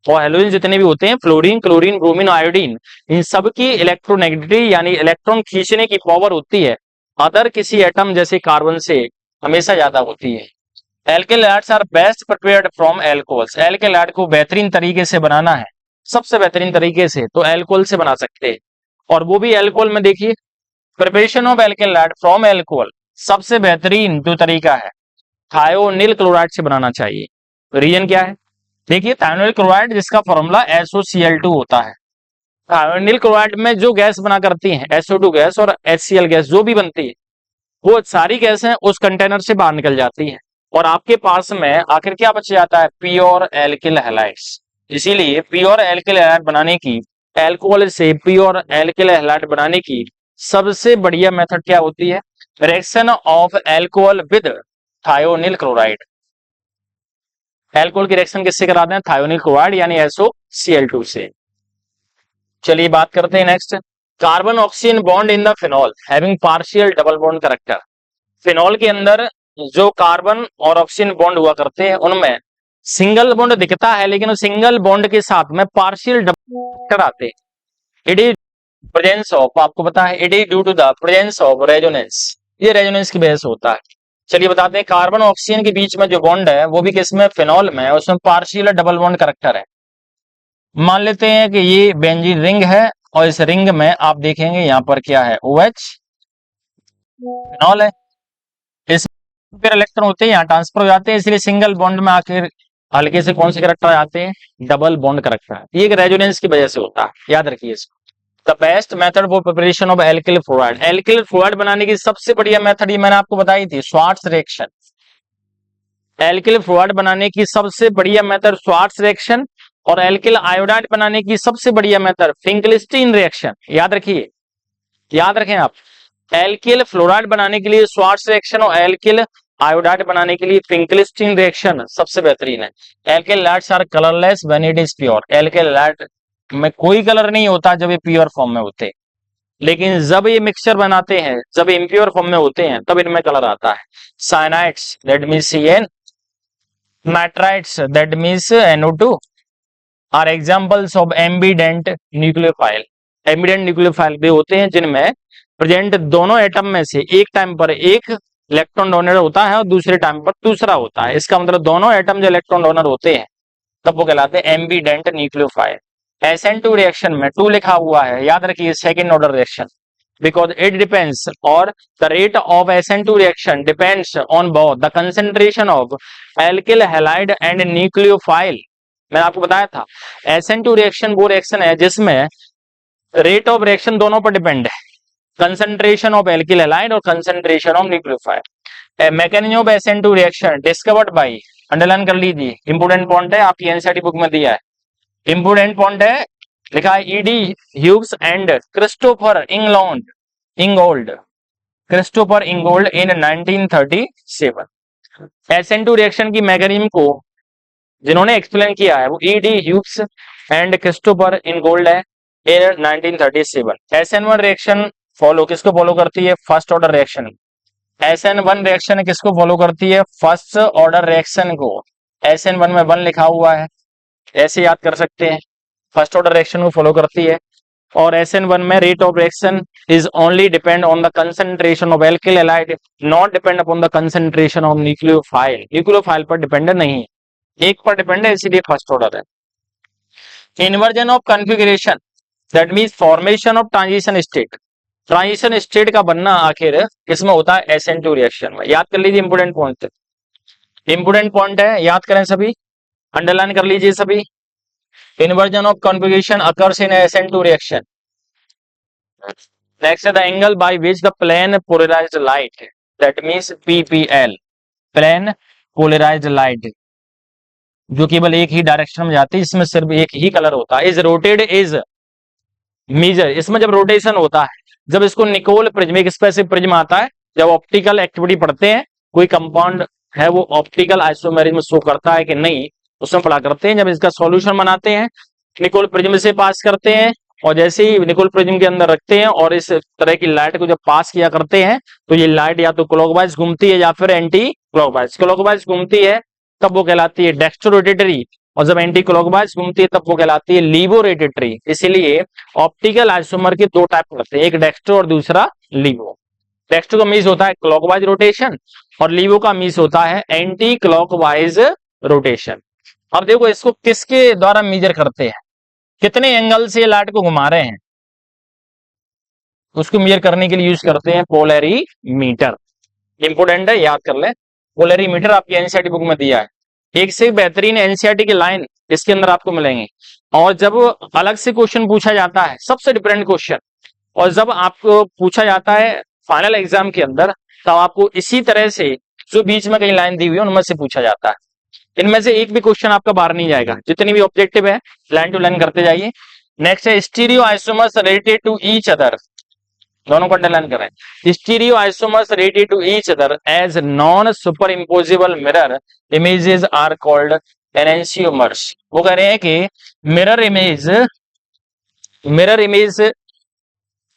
और हेलोजन जितने भी होते हैं, फ्लोरीन, क्लोरीन, ब्रोमीन, आयोडीन, इन सब की इलेक्ट्रोनेगेटिविटी यानी इलेक्ट्रॉन खींचने की पावर होती है अदर किसी एटम जैसे कार्बन से हमेशा ज्यादा होती है। Alkyl halides are best prepared from alcohols. Alkyl halide को बेहतरीन तरीके से बनाना है, सबसे बेहतरीन तरीके से तो एल्कोहल से बना सकते हैं। और वो भी एल्कोहल में देखिए, preparation of alkyl halide from alcohol सबसे बेहतरीन जो तरीका है थायोनिल क्लोराइड से बनाना चाहिए। रीजन क्या है, देखिए थायोनिल क्लोराइड जिसका फॉर्मूला SOCl2 होता है। थायोनिल क्लोराइड में जो गैस बना करती है SO2 गैस और HCl गैस जो भी बनती है, वो सारी गैसें उस कंटेनर से बाहर निकल जाती है और आपके पास में आखिर क्या बच जाता है, प्योर एल्किल हैलाइड्स। इसीलिए प्योर एल्किल हैलाइड बनाने की, एल्कोहल से प्योर एल्किल हैलाइड बनाने की सबसे बढ़िया मेथड क्या होती है, reaction of alcohol with thionyl chloride. Alcohol की रिएक्शन किससे कराते हैं, थायोनिल क्लोराइड यानी SOCl2 से। चलिए बात करते हैं next, carbon oxygen bond in the phenol having partial double bond character. Phenol के अंदर जो कार्बन और ऑक्सीजन बॉन्ड हुआ करते हैं उनमें सिंगल बॉन्ड दिखता है, लेकिन उस सिंगल बॉन्ड के साथ में पार्शियल डबल करेक्टर आते हैं। इट इज प्रेजेंस ऑफ, आपको पता है it is due to the presence of resonance, ये रेजोनेंस की वजह से होता है। चलिए बताते हैं, कार्बन ऑक्सीजन के बीच में जो बॉन्ड है वो भी किसमें, फिनॉल में, उसमें पार्शियल डबल बॉन्ड करेक्टर है। मान लेते हैं कि ये बेंजीन रिंग है और इस रिंग में आप देखेंगे यहाँ पर क्या है, OH फिनॉल है। इस फिर इलेक्ट्रॉन होते हैं यहाँ ट्रांसफर हो जाते हैं, इसलिए सिंगल बॉन्ड में आखिर हल्के से कौन से करेक्टर आते हैं, डबल बॉन्ड करेक्टर। ये एक रेजोनेंस की वजह से होता है, याद रखिए इसको। The best method for preparation of alkyl fluoride, alkyl fluoride बनाने की सबसे बढ़िया मेथड ये मैंने आपको बताई थी, श्वार्ट्ज रिएक्शन। एल्किल फ्लोराइड बनाने की सबसे बढ़िया मेथड श्वार्ट्ज रिएक्शन, और एल्किल आयोडाइड बनाने की सबसे बढ़िया मेथड फिंकलस्टीन रिएक्शन। याद रखिए, याद रखें आप, एल्किल फ्लोराइड बनाने के लिए श्वार्ट्ज रिएक्शन और एल्किल आयोडाइड बनाने के लिए फिंकलस्टीन रिएक्शन सबसे बेहतरीन है। Alkyl halides are colourless when it is pure, alkyl halide में कोई कलर नहीं होता जब ये प्योर फॉर्म में होते, लेकिन जब ये मिक्सचर बनाते हैं, जब इम्प्योर फॉर्म में होते हैं, तब इनमें कलर आता है। Cyanides that means CN, nitrites that means NO2 are examples of ambident nucleophile. Ambident nucleophile भी होते हैं जिनमें प्रेजेंट दोनों एटम में से एक टाइम पर एक इलेक्ट्रॉन डोनर होता है और दूसरे टाइम पर दूसरा होता है। इसका मतलब दोनों एटम जो इलेक्ट्रॉन डोनर होते हैं तब वो कहलाते हैं एम्बिडेंट न्यूक्लियोफाइल। SN2 रिएक्शन में 2 लिखा हुआ है, याद रखिए second order reaction. because it depends, or the rate of SN2 reaction depends on both the concentration of alkyl halide and nucleophile। मैंने आपको बताया था SN2 रिएक्शन वो रिएक्शन है जिसमें रेट ऑफ रिएक्शन दोनों पर डिपेंड है, कंसंट्रेशन ऑफ एल्किल हैलाइड और concentration of nucleophile. Mechanism of SN2 reaction discovered by, underline कर लीजिए, इंपोर्टेंट पॉइंट है, आपकी एनसीईआरटी बुक में दिया है, इंपोर्टेंट पॉइंट है, लिखा है E D Hughes and Christopher Ingold Christopher Ingold in 1937। SN2 reaction की मैकेनिज्म को जिन्होंने एक्सप्लेन किया है वो E D Hughes and Christopher Ingold है इन 1937। SN1 रिएक्शन फॉलो किसको फॉलो करती है? First order reaction. SN1 reaction किसको फॉलो करती है? फर्स्ट ऑर्डर रिएक्शन को। SN1 में 1 लिखा हुआ है, ऐसे याद कर सकते हैं, फर्स्ट ऑर्डर रिएक्शन को फॉलो करती है। और SN1 में rate of reaction is only depend on the concentration of alkyl halide, not depend upon the concentration of nucleophile. Nucleophile पर डिपेंड नहीं है, एक पर डिपेंड है, इसीलिए फर्स्ट ऑर्डर है। Inversion of configuration that means formation of transition state. Transition state का बनना आखिर किसमें होता है? SN2 रिएक्शन में। याद कर लीजिए, इंपोर्टेंट पॉइंट, इंपोर्टेंट पॉइंट है, याद करें सभी, अंडरलाइन कर लीजिए सभी। Inversion of configuration occurs in SN2 reaction. Next, the angle by which the plane polarized light, that means PPL, plane polarized light, जो केवल एक ही डायरेक्शन में जाती है, इसमें सिर्फ एक ही कलर होता है, इज रोटेड इज मेजर। इसमें जब रोटेशन होता है, जब इसको निकोल प्रिज्म, एक स्पेसिफिक प्रिज्म आता है, जब ऑप्टिकल एक्टिविटी पढ़ते हैं, कोई कंपाउंड है वो ऑप्टिकल आइसोमेरिज्म शो करता है कि नहीं, उसमें पढ़ा करते हैं। जब इसका सॉल्यूशन बनाते हैं, निकोल प्रिज्म से पास करते हैं, और जैसे ही निकोल प्रिज्म के अंदर रखते हैं और इस तरह की लाइट को जब पास किया करते हैं, तो ये लाइट या तो क्लॉकवाइज घूमती है या फिर एंटी क्लॉकवाइज। क्लॉकवाइज घूमती है तब वो कहलाती है डेक्स्ट्रोरोटेटरी, और जब एंटी क्लॉकवाइज घूमती है तब वो कहलाती है लीवोरोटेटरी। इसीलिए ऑप्टिकल आइसोमर के दो टाइप होते हैं, एक डेक्स्ट्रो और दूसरा लीवो। डेक्स्ट्रो का मीन्स होता है क्लॉकवाइज रोटेशन और लीवो का मीन्स होता है एंटी क्लॉकवाइज रोटेशन। अब देखो इसको किसके द्वारा मेजर करते हैं, कितने एंगल से लाइट को घुमा रहे हैं, उसको मेजर करने के लिए यूज करते हैं पोलैरीमीटर। इंपोर्टेंट है, याद कर ले, पोलैरीमीटर आपकी एनसीईआरटी बुक में दिया है। एक से बेहतरीन एनसीईआरटी के लाइन इसके अंदर आपको मिलेंगे। और जब अलग से क्वेश्चन पूछा जाता है, सबसे डिफरेंट क्वेश्चन, और जब आपको पूछा जाता है फाइनल एग्जाम के अंदर, तब आपको इसी तरह से जो बीच में कहीं लाइन दी हुई है उनमें से पूछा जाता है। इनमें से एक भी क्वेश्चन आपका बाहर नहीं जाएगा, जितनी भी ऑब्जेक्टिव है लाइन टू लाइन करते जाइए। नेक्स्ट है stereoisomers related to each other, दोनों को अंडरलाइन करें। Stereoisomers related to each other as non superimposable mirror images are called enantiomers. वो कह रहे हैं कि मिरर इमेज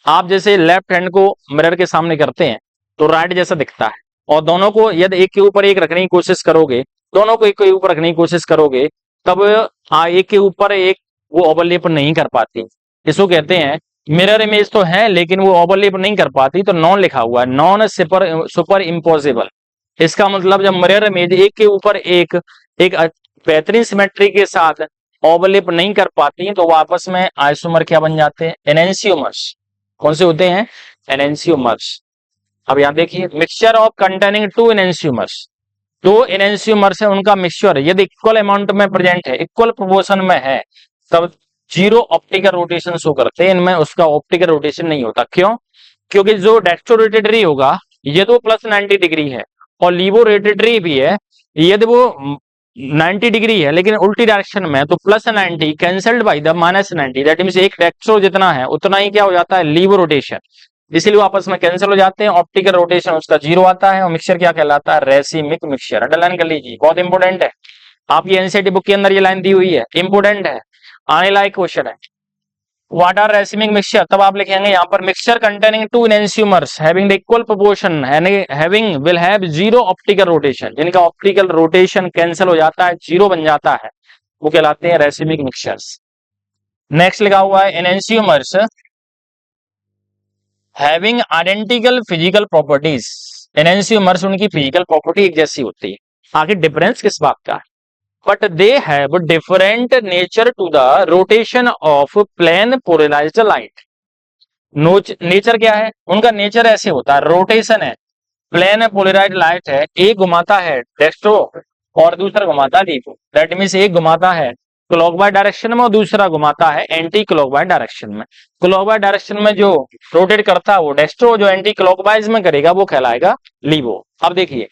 आप जैसे लेफ्ट हैंड को मिरर के सामने करते हैं तो राइट जैसा दिखता है, और दोनों को यदि एक के ऊपर एक रखने की कोशिश करोगे, दोनों को एक के ऊपर रखने की कोशिश करोगे, तब एक के ऊपर एक वो ओवरलैप नहीं कर पाती। इसको कहते हैं मिरर इमेज तो है लेकिन वो ओवरलैप नहीं कर पाती, तो नॉन लिखा हुआ है, नॉन सुपर इम्पोजिबल। इसका मतलब जब मिरर इमेज एक के ऊपर एक बेहतरीन सिमेट्री के साथ ओवरलैप नहीं कर पाती, तो वो आपस में आइसोमर क्या बन जाते हैं? एनेंशियोमर्स। कौन से होते हैं? एनेंशियोमर्स। अब यहां देखिए, mixture of containing two enantiomers, दो एनेंशियोमर्स है, उनका मिक्सचर यदि इक्वल अमाउंट में प्रेजेंट है, इक्वल प्रोपोर्शन में है, तब जीरो ऑप्टिकल रोटेशन शो करते हैं। इनमें उसका ऑप्टिकल रोटेशन नहीं होता। क्यों? क्योंकि जो डेक्स्ट्रोरोटेटरी होगा ये तो प्लस 90 डिग्री है, और लीवो रोटेटरी भी है, यदि वो 90 डिग्री है लेकिन उल्टी डायरेक्शन में, तो plus 90 cancelled by the minus 90, that means एक डेक्स्ट्रो जितना है उतना ही क्या हो जाता है? लीवो रोटेशन। इसीलिए वो आपस में कैंसिल हो जाते हैं, ऑप्टिकल रोटेशन उसका जीरो आता है, और मिक्सचर क्या कहलाता है? Racemic mixture. अंडरलाइन कर लीजिए, बहुत इंपोर्टेंट है, आपकी एनसीईआरटी बुक के अंदर ये लाइन दी हुई है, इंपोर्टेंट है, आने लायक क्वेश्चन है। What are racemic mixture? तब आप लिखेंगे यहाँ पर mixture containing two enantiomers having the equal proportion having will have zero optical rotation, जिनका ऑप्टिकल रोटेशन कैंसिल हो जाता है, जीरो बन जाता है, वो कहलाते हैं रेसिमिक मिक्सचर्स। नेक्स्ट लिखा हुआ है enantiomers having identical physical properties. Enantiomers उनकी फिजिकल प्रॉपर्टी एक जैसी होती है, आखिर डिफरेंस किस बात का है? But they have different nature to the rotation of plane polarised light. Nature क्या है उनका, नेचर ऐसे होता है, रोटेशन है, प्लेन है, पोलराइज लाइट है, एक घुमाता है डेस्ट्रो और दूसरा घुमाता है लीवो। दैट मीन्स एक घुमाता है क्लॉकवाइज डायरेक्शन में और दूसरा घुमाता है एंटी क्लॉकवाइज डायरेक्शन में। क्लॉकवाइज डायरेक्शन में जो रोटेट करता है वो डेस्ट्रो, जो एंटी क्लॉकवाइज में करेगा वो कहलाएगा लीवो। अब देखिए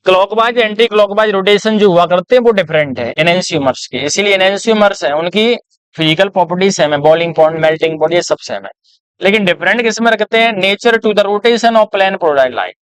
क्लॉकवाइज एंटी क्लॉकवाइज रोटेशन जो हुआ करते हैं वो डिफरेंट है एनएंशियोमर्स के, इसीलिए एनएंशियोमर्स है उनकी फिजिकल प्रॉपर्टी सेम है, बॉइलिंग पॉइंट, मेल्टिंग पॉइंट, ये सब सेम है, लेकिन डिफरेंट किसमें रखते हैं, nature to the rotation of plane polarised light.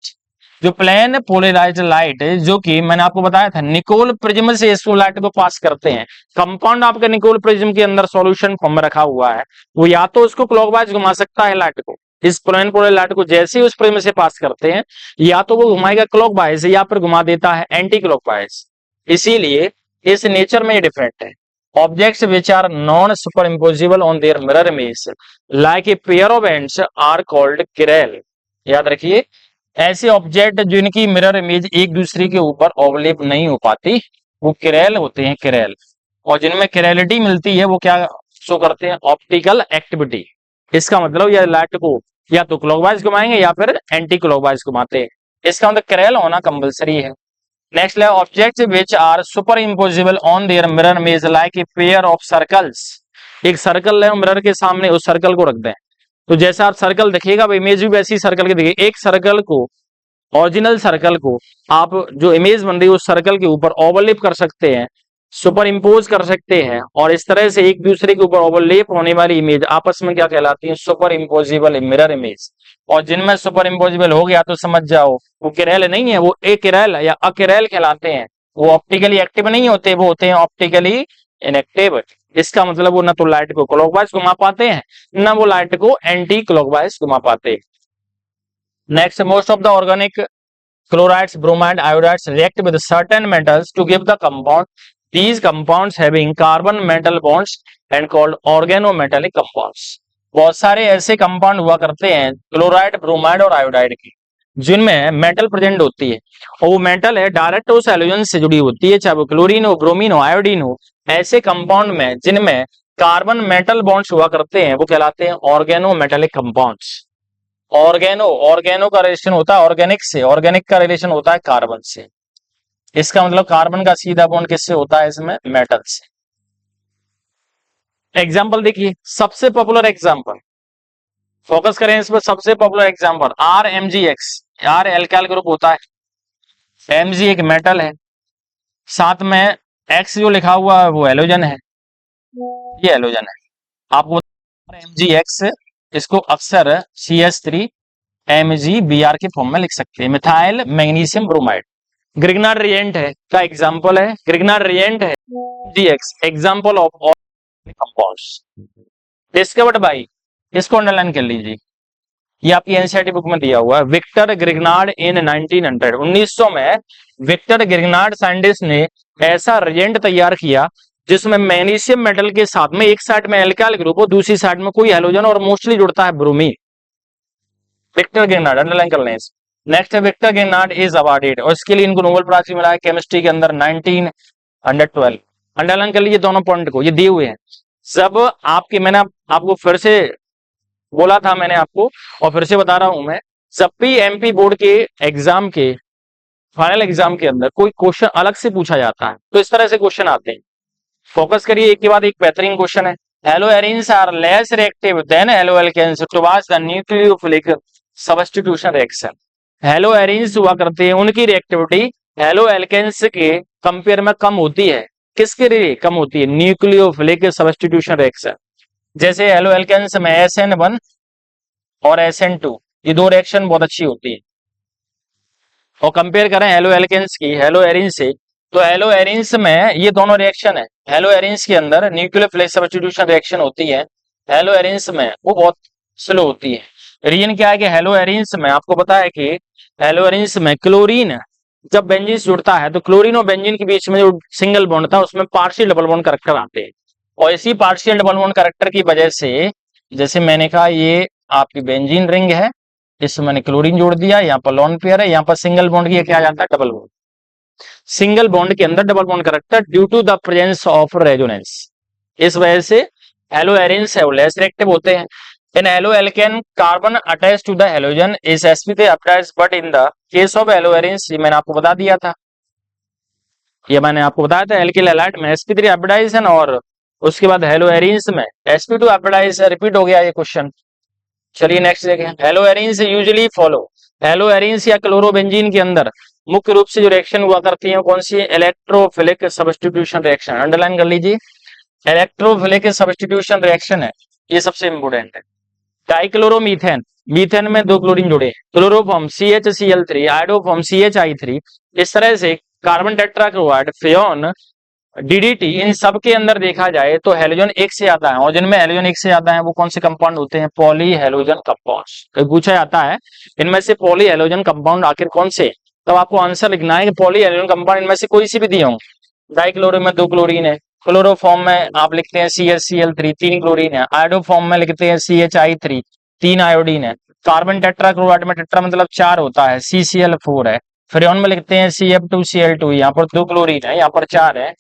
जो प्लेन पोलराइज्ड लाइट जो कि मैंने आपको बताया था निकोल प्रिज्म से इसको लाइट को पास करते हैं, कंपाउंड आपके निकोल प्रिज्म के अंदर सॉल्यूशन फॉर्म में रखा हुआ है, वो या तो उसको क्लॉकवाइज घुमा सकता है लाइट को, इस प्लेन पोलराइज्ड लाइट को जैसे ही उस प्रिज्म से पास करते हैं या तो वो घुमाएगा क्लॉकवाइज या फिर घुमा देता है एंटी क्लॉकवाइज, इसीलिए इस नेचर में ये डिफरेंट है। Objects which are non-superimposable on their mirror image, like a pair of ants, are called chiral। याद रखिए ऐसे ऑब्जेक्ट जिनकी मिरर इमेज एक दूसरे के ऊपर ओवरलैप नहीं हो पाती वो किरेल होते हैं, किरेल। और जिनमें किरेलिटी मिलती है वो क्या शो करते हैं, ऑप्टिकल एक्टिविटी। इसका मतलब यह लाइट को या तो क्लॉकवाइज घुमाएंगे या फिर एंटी क्लॉकवाइज घुमाते हैं, इसका मतलब किरेल होना कंपलसरी है। Next है objects which are superimposable on their mirror image like a pair of circles। एक सर्कल है मिरर के सामने, उस सर्कल को रख दें तो जैसा आप सर्कल दिखेगा इमेज भी वैसी सर्कल की दिखेगी। एक सर्कल को, ओरिजिनल सर्कल को आप जो इमेज बन रही है उस सर्कल के ऊपर ओवरलैप कर सकते हैं, सुपर इम्पोज कर सकते हैं, और इस तरह से एक दूसरे के ऊपर ओवरलैप होने वाली इमेज आपस में क्या कहलाती है, सुपर इम्पोजिबल मिरर इमेज। और जिनमें सुपर इम्पोजिबल हो गया तो समझ जाओ वो किरेल नहीं है, वो किरेल या अकिरेल कहलाते हैं। वो ऑप्टिकली एक्टिव नहीं होते, वो होते हैं ऑप्टिकली इनएक्टिव। इसका मतलब वो ना तो लाइट को क्लॉकवाइज घुमा पाते हैं ना वो लाइट को एंटी क्लॉकवाइज घुमा पाते हैं। Next, most of the organic chlorides, bromide, iodides react with certain metals to give the compound. These compounds having carbon metal bonds and called organometallic compounds। बहुत सारे ऐसे कंपाउंड हुआ करते हैं क्लोराइड, ब्रोमाइड और आयोडाइड के जिनमें मेटल प्रेजेंट होती है और वो मेटल है डायरेक्ट उस हैलोजन से जुड़ी होती है, चाहे वो क्लोरीन हो, ब्रोमीन हो, आयोडीन हो। ऐसे कंपाउंड में जिनमें कार्बन मेटल बॉन्ड्स हुआ करते हैं वो कहलाते हैं ऑर्गेनोमेटेलिक कंपाउंड्स। ऑर्गेनो का रिलेशन होता है ऑर्गेनिक से, ऑर्गेनिक का रिलेशन होता है कार्बन से। इसका मतलब कार्बन का सीधा बॉन्ड किससे होता है, इसमें मेटल से। एग्जाम्पल देखिए, सबसे पॉपुलर एग्जाम्पल फोकस करें इस पर, सबसे popular example RMgX। R alkyl group होता है, Mg एक मेटल है, साथ में X जो लिखा हुआ है वो हैलोजन है, ये हैलोजन है। आपको RMgX इसको अक्सर CH3MgBr के फॉर्म में लिख सकते हैं, methyl magnesium bromide. Grignard reagent है का एग्जांपल है, ग्रिग्नार्ड रिएजेंट है GX, example of organic compounds discovered by, इसको अंडरलाइन कर लीजिए, ये आपकी एनसीईआरटी बुक में दिया हुआ है, विक्टर ग्रिग्नार्ड इन 1900। 1900 में विक्टर ग्रिग्नार्ड साइंटिस्ट ने ऐसा रिएजेंट तैयार किया जिसमें मैग्नीशियम मेटल के साथ में एक साइड में एल्काइल ग्रुप और दूसरी साइड में कोई हैलोजन और मोस्टली जुड़ता है ब्रोमीन। विक्टर ग्रिग्नार्ड अंडरलाइन कर लें। नेक्स्ट है विक्टर ग्रिग्नार्ड इज अवार्डेड, और इसके लिए इनको नोबेल प्राइज मिला है केमिस्ट्री के अंदर 1912। अंडरलाइन कर लीजिए दोनों पॉइंट को, ये दिए हुए हैं। जब आपके, मैंने आपको फिर से बोला था मैंने आपको और फिर से बता रहा हूं मैं, जब भी एमपी बोर्ड के एग्जाम के फाइनल एग्जाम के अंदर कोई क्वेश्चन अलग से पूछा जाता है तो इस तरह से क्वेश्चन आते हैं। फोकस करिए, एक के बाद एक बेहतरीन क्वेश्चन है। Haloarenes are less reactive than haloalkanes towards the nucleophilic substitution reaction. Haloarenes हुआ करते हैं, उनकी रिएक्टिविटी हेलोएल्केन्स के कंपेयर में कम होती है। किसके लिए कम होती है, न्यूक्लियोफिलिक सब्स्टिट्यूशन रिएक्शन। जैसे हेलोएल्केन्स में SN1 और SN2 ये दो रिएक्शन बहुत अच्छी होती है, और कंपेयर करें हेलोएल्केन्स की हेलोएरिन से तो हेलोएरिन्स में ये दोनों रिएक्शन है, हेलोएरिन्स के अंदर न्यूक्लियोफिलिक सब्स्टिट्यूशन रिएक्शन होती है, हेलोएरिन्स में वो बहुत स्लो होती है। रीजन क्या है कि हेलोएरिन्स में आपको पता है कि हेलोएरिन्स में क्लोरीन जब बेंजीन से जुड़ता है तो क्लोरीन और बेंजीन के बीच में जो सिंगल बॉन्ड था उसमें पार्शियल डबल बॉन्ड कैरेक्टर आते हैं, और इसी पार्शियल डबल बॉन्ड कैरेक्टर की वजह से, जैसे मैंने कहा ये आपकी बेंजीन रिंग है, इसमें मैंने क्लोरीन जोड़ दिया, यहाँ पर लोन पेयर है, यहाँ पर सिंगल बॉन्ड की क्या जाता है, डबल बॉन्ड। सिंगल बॉन्ड के अंदर double bond character due to the presence of resonance, इस वजह से हेलोएरिन्स है वो लेस रिएक्टिव होते हैं। In haloalkane carbon attach to the halogen is sp3 hybridised, but in the case of haloarenes, ये मैंने आपको बता दिया था, ये मैंने आपको बताया था एल्किल हैलाइड में sp3 हाइब्रिडाइज है, और उसके बाद हेलो एरेंस में sp2 हाइब्रिडाइज। रिपीट हो गया ये क्वेश्चन। चलिए नेक्स्ट देखें। Hello arenes usually follow, hello arenes या क्लोरोबेंजीन के अंदर मुख्य रूप से जो रिएक्शन हुआ करती है कौन सी है? इलेक्ट्रोफिलिक सब्स्टिट्यूशन रिएक्शन, अंडरलाइन कर लीजिए। इलेक्ट्रोफिलिक सब्स्टिट्यूशन रिएक्शन है, ये सबसे इंपोर्टेंट है। डाइक्लोरोमीथेन, मीथेन में दो क्लोरीन जुड़े, क्लोरोफॉर्म CHCl3, आयोडोफॉर्म CHI3, इस तरह से कार्बन टेट्राक्लोराइड, फ्रेऑन, DDT, इन सब के अंदर देखा जाए तो हेलोजन एक से आता है, और जिनमें हेलोजन एक से आता है वो कौन से कंपाउंड होते हैं? Poly halogen compounds. कभी पूछा जाता है इनमें से पॉली हेलोजन कंपाउंड आखिर कौन से, तब आपको आंसर लिखना है कि पॉली हेलोजन कंपाउंड इनमें से कोई सी भी दिए हों। डाइक्लोरो में दो क्लोरीन है, क्लोरोफॉर्म में आप लिखते हैं CHCl3, तीन क्लोरीन है, आयोडोफॉर्म में लिखते हैं CHI3, तीन आयोडीन है, कार्बन टेट्राक्लोराइड में टेट्रा मतलब चार होता है, CCl4 है, फ्रेऑन में लिखते हैं CF2Cl2, यहाँ पर दो क्लोरीन है, यहाँ पर चार है।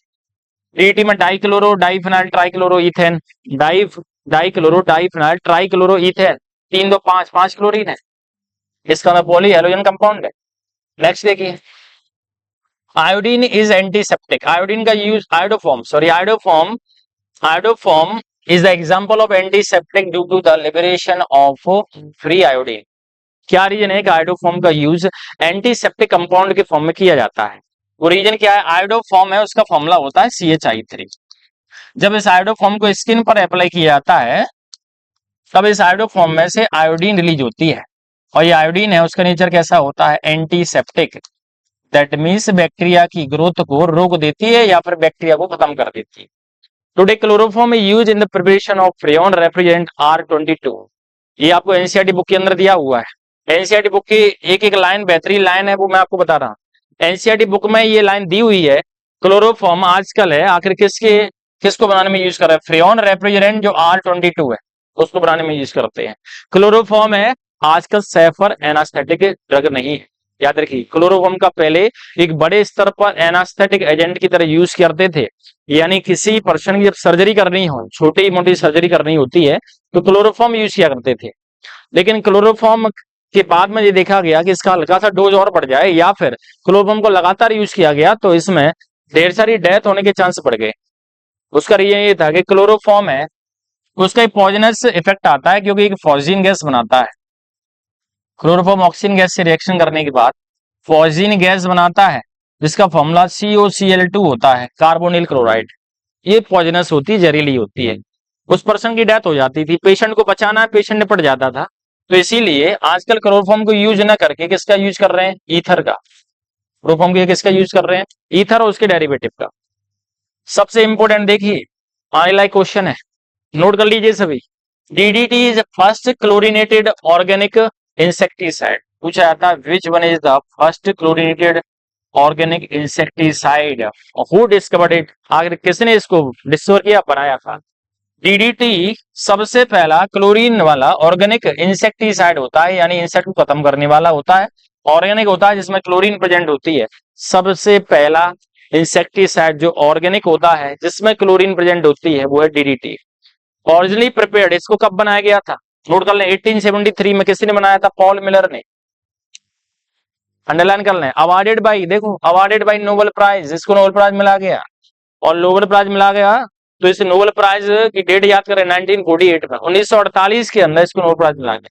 DDT में dichloro diphenyl trichloro ethane, dichloro diphenyl trichloro ethane, तीन दो पांच, पांच क्लोरीन है, इसका मतलब पॉली हेलोजन कंपाउंड है। नेक्स्ट देखिए, आयोडीन इज एंटीसेप्टिक, आयोडीन का use, iodoform is the example of antiseptic due to the liberation of free iodine. क्या रीजन है कि आयोडोफॉर्म का यूज एंटीसेप्टिक कंपाउंड के फॉर्म में किया जाता है? वो रीजन क्या है? आयोडोफॉर्म है, उसका फॉर्मूला होता है CHI3। जब इस आयोडोफॉर्म को स्किन पर अप्लाई किया जाता है तब इस आयोडोफॉर्म में से आयोडीन रिलीज होती है, और ये आयोडीन है उसका नेचर कैसा होता है? एंटीसेप्टिक। दैट मीन्स बैक्टीरिया की ग्रोथ को रोक देती है या फिर बैक्टीरिया को खत्म कर देती है। Today chloroform is used in the preparation of Freon refrigerant R22। ये आपको एनसीईआरटी बुक के अंदर दिया हुआ है। एनसीईआरटी बुक की एक एक लाइन बेहतरीन लाइन है, वो मैं आपको बता रहा हूँ। एनसीईआरटी बुक में ये लाइन दी हुई है, क्लोरोफॉर्म आजकल है आखिर किसको बनाने में यूज कर रहा है? फ्रेऑन रेफ्रिजरेंट जो R22 है उसको बनाने में यूज करते हैं। क्लोरोफॉर्म है आजकल सैफर एनास्थेटिक ड्रग नहीं है, याद रखिए। क्लोरोफॉर्म का पहले एक बड़े स्तर पर एनास्थेटिक एजेंट की तरह यूज करते थे, यानी किसी पर्सन की जब सर्जरी करनी हो, छोटी मोटी सर्जरी करनी होती है तो क्लोरोफॉर्म यूज किया करते थे। लेकिन क्लोरोफॉर्म के बाद में ये देखा गया कि इसका हल्का सा डोज और बढ़ जाए या फिर क्लोरोफॉर्म को लगातार यूज किया गया तो इसमें ढेर सारी डेथ होने के चांस बढ़ गए। उसका रीजन ये था कि क्लोरोफॉर्म है उसका एक पॉइजनस इफेक्ट आता है, क्योंकि एक पॉइजन गैस बनाता है। क्लोरोफॉर्म ऑक्सीजन गैस से रिएक्शन करने के बाद पॉइजन गैस बनाता है, जिसका फॉर्मूला COCl2 होता है, कार्बोनिल क्लोराइड। ये पॉइजनस होती है, जहरीली होती है। उस पर्सन की डेथ हो जाती थी, पेशेंट को बचाना है, पेशेंट निपट जाता था। तो इसीलिए आजकल क्लोरोफॉर्म को यूज न करके किसका यूज कर रहे हैं? ईथर का। क्लोरोफॉर्म के किसका यूज कर रहे हैं? ईथर और उसके डेरिवेटिव का। सबसे इंपोर्टेंट देखिए, आने लायक क्वेश्चन है, नोट कर लीजिए सभी। DDT is first chlorinated organic insecticide. पूछा जाता है which one is the first chlorinated organic insecticide, who discovered it? आखिर किसने इसको डिस्कवर किया, बनाया था? DDT सबसे पहला क्लोरीन वाला ऑर्गेनिक इंसेक्टिसाइड होता है, यानी इंसेक्ट को खत्म करने वाला होता है, ऑर्गेनिक होता है जिसमें क्लोरीन प्रेजेंट होती है। सबसे पहला इंसेक्टिसाइड जो ऑर्गेनिक होता है जिसमें क्लोरीन प्रेजेंट होती है वो है DDT। ओरिजिनली प्रिपेयर्ड, इसको कब बनाया गया था? नोट कर लें, 1873 में किसने बनाया था? पॉल मिलर ने। अंडरलाइन कर लें। अवार्डेड बाई, देखो अवार्डेड बाई नोबेल प्राइज, इसको नोबेल प्राइज मिला गया, और नोबेल प्राइज मिला गया तो इस नोबेल प्राइज की डेट याद करें 1948 में, 1948 के अंदर इसको नोबेल प्राइज मिला गया,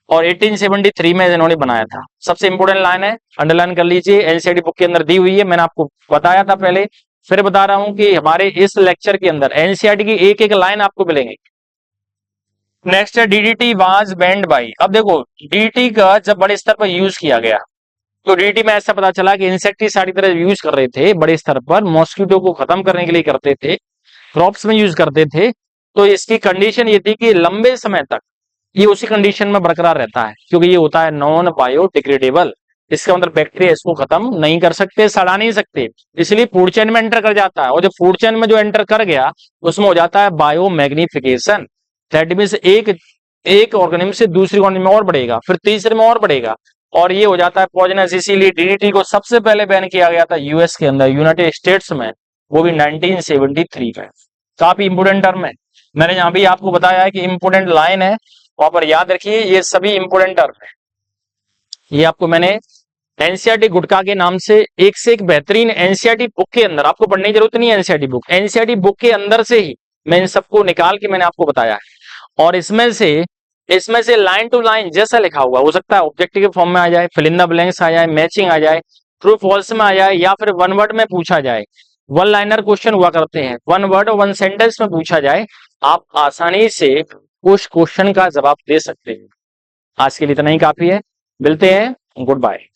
और 1873 में इन्होंने बनाया था। सबसे इंपोर्टेंट लाइन है, अंडरलाइन कर लीजिए, एनसीईआरटी बुक के अंदर दी हुई है, मैंने आपको बताया था पहले, फिर बता रहा हूं कि हमारे इस लेक्चर के अंदर एनसीईआरटी की एक एक लाइन आपको मिलेंगी। नेक्स्ट है DDT वाज बैंड बाई। अब देखो DDT का जब बड़े स्तर पर यूज किया गया तो DDT में ऐसा पता चला कि इंसेक्टिसाइड की तरह यूज कर रहे थे, बड़े स्तर पर मॉस्किटो को खत्म करने के लिए करते थे, क्रॉप्स में यूज करते थे। तो इसकी कंडीशन ये थी कि लंबे समय तक ये उसी कंडीशन में बरकरार रहता है, क्योंकि ये होता है नॉन बायोडिग्रेडेबल। इसका मतलब बैक्टीरिया इसको खत्म नहीं कर सकते, सड़ा नहीं सकते, इसलिए फूड चेन में एंटर कर जाता है, और जब फूड चेन में जो एंटर कर गया उसमें हो जाता है बायोमैग्निफिकेशन। दैट मींस एक ऑर्गेनिज्म से दूसरी ऑर्गेनिज्म में और बढ़ेगा, फिर तीसरे में और बढ़ेगा, और ये हो जाता है पॉइजनस। इसीलिए DDT को सबसे पहले बैन किया गया था यूएस के अंदर, यूनाइटेड स्टेट्स में, वो भी 1973 में। काफी इंपोर्टेंट टर्म है। मैंने यहाँ भी आपको बताया है कि इंपोर्टेंट लाइन है, वहां पर याद रखिए ये सभी इंपोर्टेंट टर्म है। ये आपको मैंने एनसीईआरटी गुटका के नाम से एक बेहतरीन एनसीईआरटी बुक के अंदर, आपको पढ़ने की जरूरत नहीं है एनसीईआरटी बुक, एनसीईआरटी बुक के अंदर से ही मैं इन सबको निकाल के मैंने आपको बताया है। और इसमें से लाइन टू लाइन जैसा लिखा हुआ हो सकता है ऑब्जेक्टिव के फॉर्म में आ जाए, फिल इन द ब्लैंक्स आ जाए, मैचिंग आ जाए, ट्रू फॉल्स में आ जाए, या फिर वन वर्ड में पूछा जाए। वन लाइनर क्वेश्चन हुआ करते हैं, वन वर्ड और वन सेंटेंस में पूछा जाए, आप आसानी से उस क्वेश्चन का जवाब दे सकते हैं। आज के लिए इतना ही काफी है, मिलते हैं, गुड बाय।